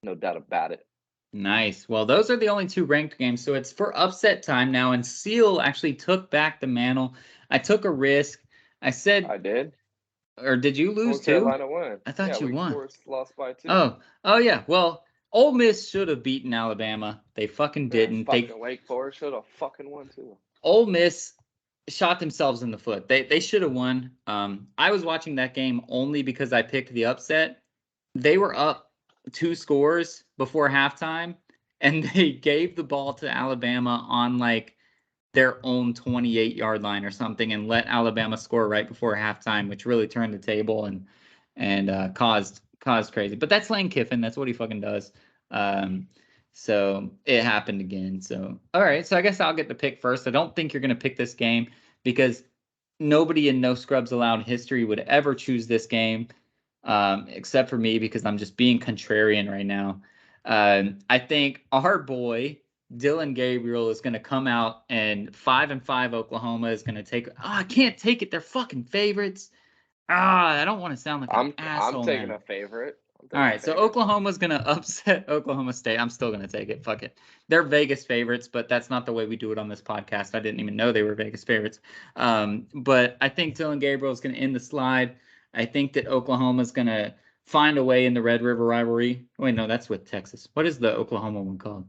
S2: No doubt about it.
S1: Nice. Well, those are the only two ranked games. So it's for upset time now. And Seal actually took back the mantle. I took a risk. I said.
S2: I did.
S1: Or did you lose
S2: North
S1: too?
S2: Carolina won.
S1: I thought you
S2: Wake
S1: won.
S2: Forest lost by 2.
S1: Oh yeah. Well, Ole Miss should have beaten Alabama. They fucking didn't.
S2: Wake Forest should have fucking won too.
S1: Ole Miss shot themselves in the foot. They should have won. I was watching that game only because I picked the upset. They were up 2 scores before halftime, and they gave the ball to Alabama on like their own 28-yard line or something, and let Alabama score right before halftime, which really turned the table and caused crazy. But that's Lane Kiffin. That's what he fucking does. So it happened again. So, all right. So I guess I'll get the pick first. I don't think you're going to pick this game because nobody in No Scrubs Allowed history would ever choose this game, except for me, because I'm just being contrarian right now. I think our boy Dylan Gabriel is going to come out, and 5-5 Oklahoma is going to take. Oh, I can't take it. They're fucking favorites. I don't want to sound like an asshole.
S2: I'm taking a favorite.
S1: All right, so Oklahoma's going to upset Oklahoma State. I'm still going to take it. Fuck it. They're Vegas favorites, but that's not the way we do it on this podcast. I didn't even know they were Vegas favorites. But I think Dylan Gabriel is going to end the slide. I think that Oklahoma's going to find a way in the Red River rivalry. Wait, no, that's with Texas. What is the Oklahoma one called?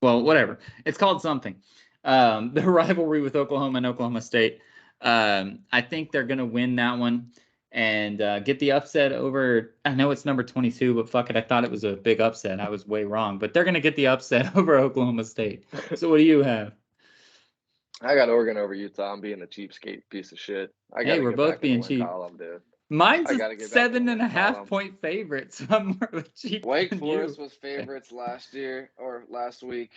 S1: Well, whatever. It's called something. The rivalry with Oklahoma and Oklahoma State. I think they're going to win that one and get the upset over. I know it's number 22, but fuck it. I thought it was a big upset. I was way wrong. But they're going to get the upset over Oklahoma State. So what do you have?
S2: I got Oregon over Utah. I'm being a cheapskate piece of shit.
S1: Hey, we're both being cheap.
S2: Column, dude.
S1: Mine's a 7.5 point favorite, so I'm more of a cheap.
S2: Wake Forest was favorites last year or last week.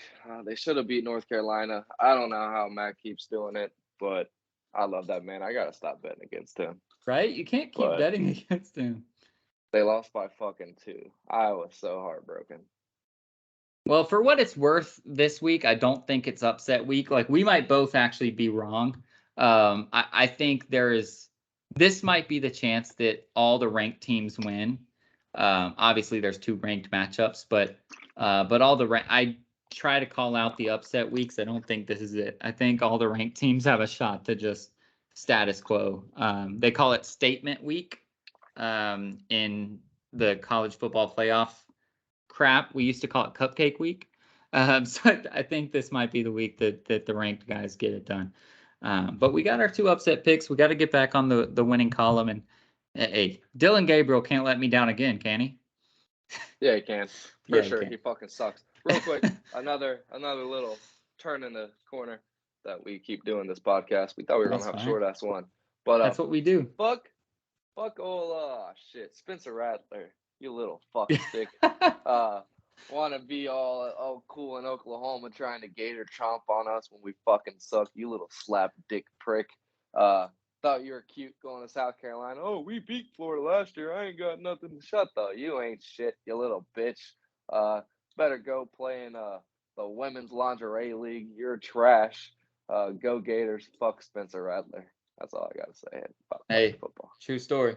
S2: They should have beat North Carolina. I don't know how Matt keeps doing it, but I love that man. I gotta stop betting against him.
S1: Right? You can't keep betting against him.
S2: They lost by fucking 2. I was so heartbroken.
S1: Well, for what it's worth, this week I don't think it's upset week. Like, we might both actually be wrong. I think this might be the chance that all the ranked teams win. Obviously, there's 2 ranked matchups, but all I try to call out the upset weeks. I don't think this is it. I think all the ranked teams have a shot to just status quo. They call it statement week in the college football playoff crap. We used to call it cupcake week. So I think this might be the week that the ranked guys get it done. But we got our 2 upset picks. We got to get back on the winning column. And hey, Dylan Gabriel can't let me down again, can he?
S2: Yeah, he can. For sure. He fucking sucks. Real quick, another little turn in the corner that we keep doing this podcast. We thought we were going to have a short-ass one. But
S1: that's what we do.
S2: Fuck old, Spencer Rattler. You little fuck stick. Want to be all cool in Oklahoma trying to gator chomp on us when we fucking suck. You little slap dick prick. Thought you were cute going to South Carolina. Oh, we beat Florida last year. I ain't got nothing to shut though. You ain't shit, you little bitch. Better go play in the women's lingerie league. You're trash. Go Gators. Fuck Spencer Rattler. That's all I gotta say about football.
S1: True story.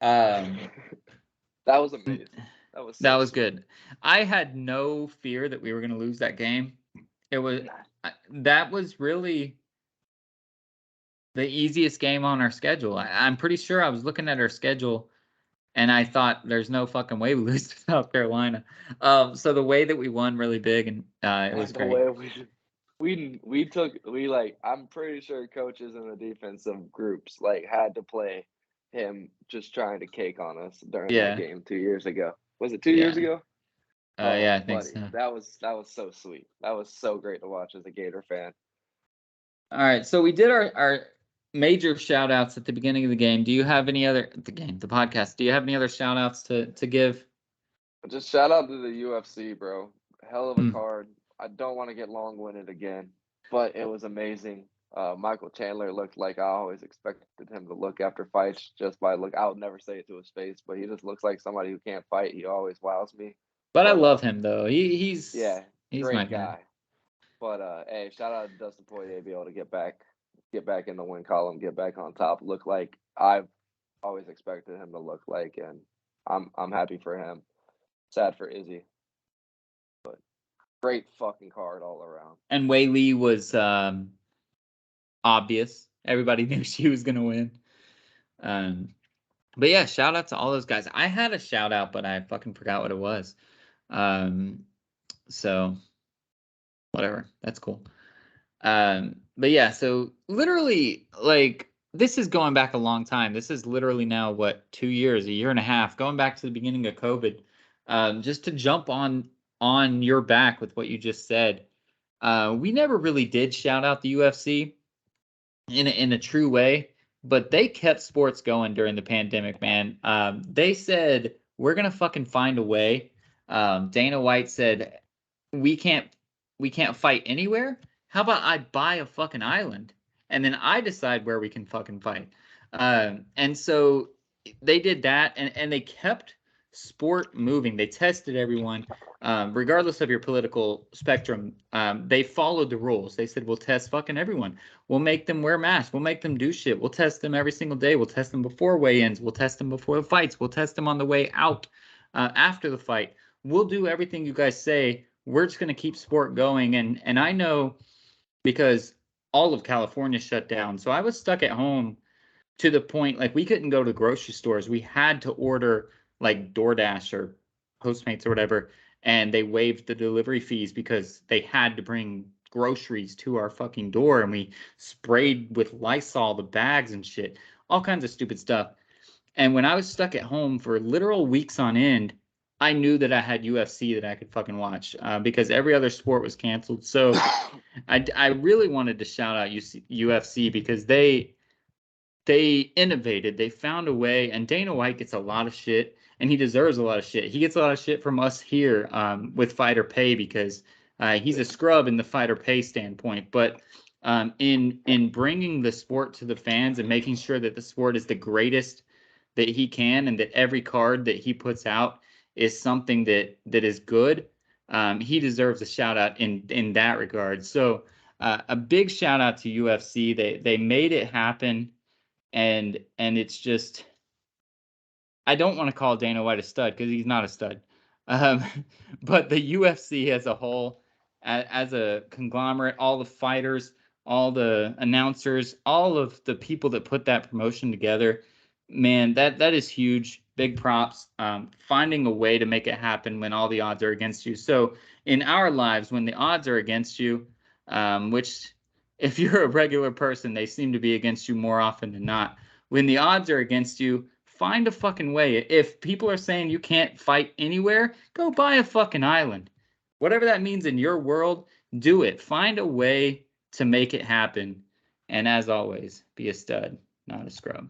S2: That was amazing. That
S1: was good. I had no fear that we were going to lose that game. That was really the easiest game on our schedule. I'm pretty sure I was looking at our schedule and I thought there's no fucking way we lose to South Carolina. So the way that we won really big and it was great.
S2: I'm pretty sure coaches in the defensive groups had to play him just trying to cake on us during that game 2 years ago. Was it 2 years ago?
S1: Yeah, I think so.
S2: That was so sweet. That was so great to watch as a Gator fan.
S1: All right, so we did our major shout outs at the beginning of the game. Do you have any other the podcast? Do you have any other shout outs to give?
S2: Just shout out to the UFC, bro. Hell of a card. I don't want to get long-winded again, but it was amazing. Michael Chandler looked like I always expected him to look after fights just by look. I would never say it to his face, but he just looks like somebody who can't fight. He always wows me.
S1: But I love him though. He's
S2: great
S1: my
S2: guy. But hey, shout out to Dustin Poirier, be able to get back in the win column, get back on top, look like I've always expected him to look like, and I'm happy for him. Sad for Izzy. But great fucking card all around.
S1: And Wei Lee was obvious. Everybody knew she was gonna win. But yeah, shout out to all those guys. I had a shout out, but I fucking forgot what it was. So whatever, that's cool. But yeah, so literally, this is going back a long time. This is literally now 2 years, a year and a half, going back to the beginning of COVID. Just to jump on your back with what you just said. We never really did shout out the UFC in a true way, but they kept sports going during the pandemic, man. They said, we're going to fucking find a way. Dana White said, we can't fight anywhere. How about I buy a fucking island and then I decide where we can fucking fight? And so they did that, and they kept sport moving. They tested everyone, regardless of your political spectrum. They followed the rules. They said, we'll test fucking everyone. We'll make them wear masks. We'll make them do shit. We'll test them every single day. We'll test them before weigh-ins. We'll test them before the fights. We'll test them on the way out, after the fight. We'll do everything you guys say. We're just going to keep sport going. And I know because all of California shut down. So I was stuck at home to the point like we couldn't go to grocery stores. We had to order like DoorDash or Postmates or whatever, and they waived the delivery fees because they had to bring groceries to our fucking door, and we sprayed with Lysol the bags and shit, all kinds of stupid stuff. And when I was stuck at home for literal weeks on end, I knew that I had UFC that I could fucking watch, because every other sport was canceled. So I really wanted to shout out UFC because they innovated. They found a way, and Dana White gets a lot of shit, and he deserves a lot of shit. He gets a lot of shit from us here, with fighter pay because he's a scrub in the fighter pay standpoint. But in bringing the sport to the fans and making sure that the sport is the greatest that he can, and that every card that he puts out is something that is good, he deserves a shout out in that regard. So a big shout out to UFC. They made it happen. And it's just, I don't want to call Dana White a stud because he's not a stud, um, but the UFC as a whole, as a conglomerate, all the fighters, all the announcers, all of the people that put that promotion together, man, that is huge. Big props. Finding a way to make it happen when all the odds are against you. So in our lives, when the odds are against you, which if you're a regular person, they seem to be against you more often than not. When the odds are against you, find a fucking way. If people are saying you can't fight anywhere, go buy a fucking island. Whatever that means in your world, do it. Find a way to make it happen. And as always, be a stud, not a scrub.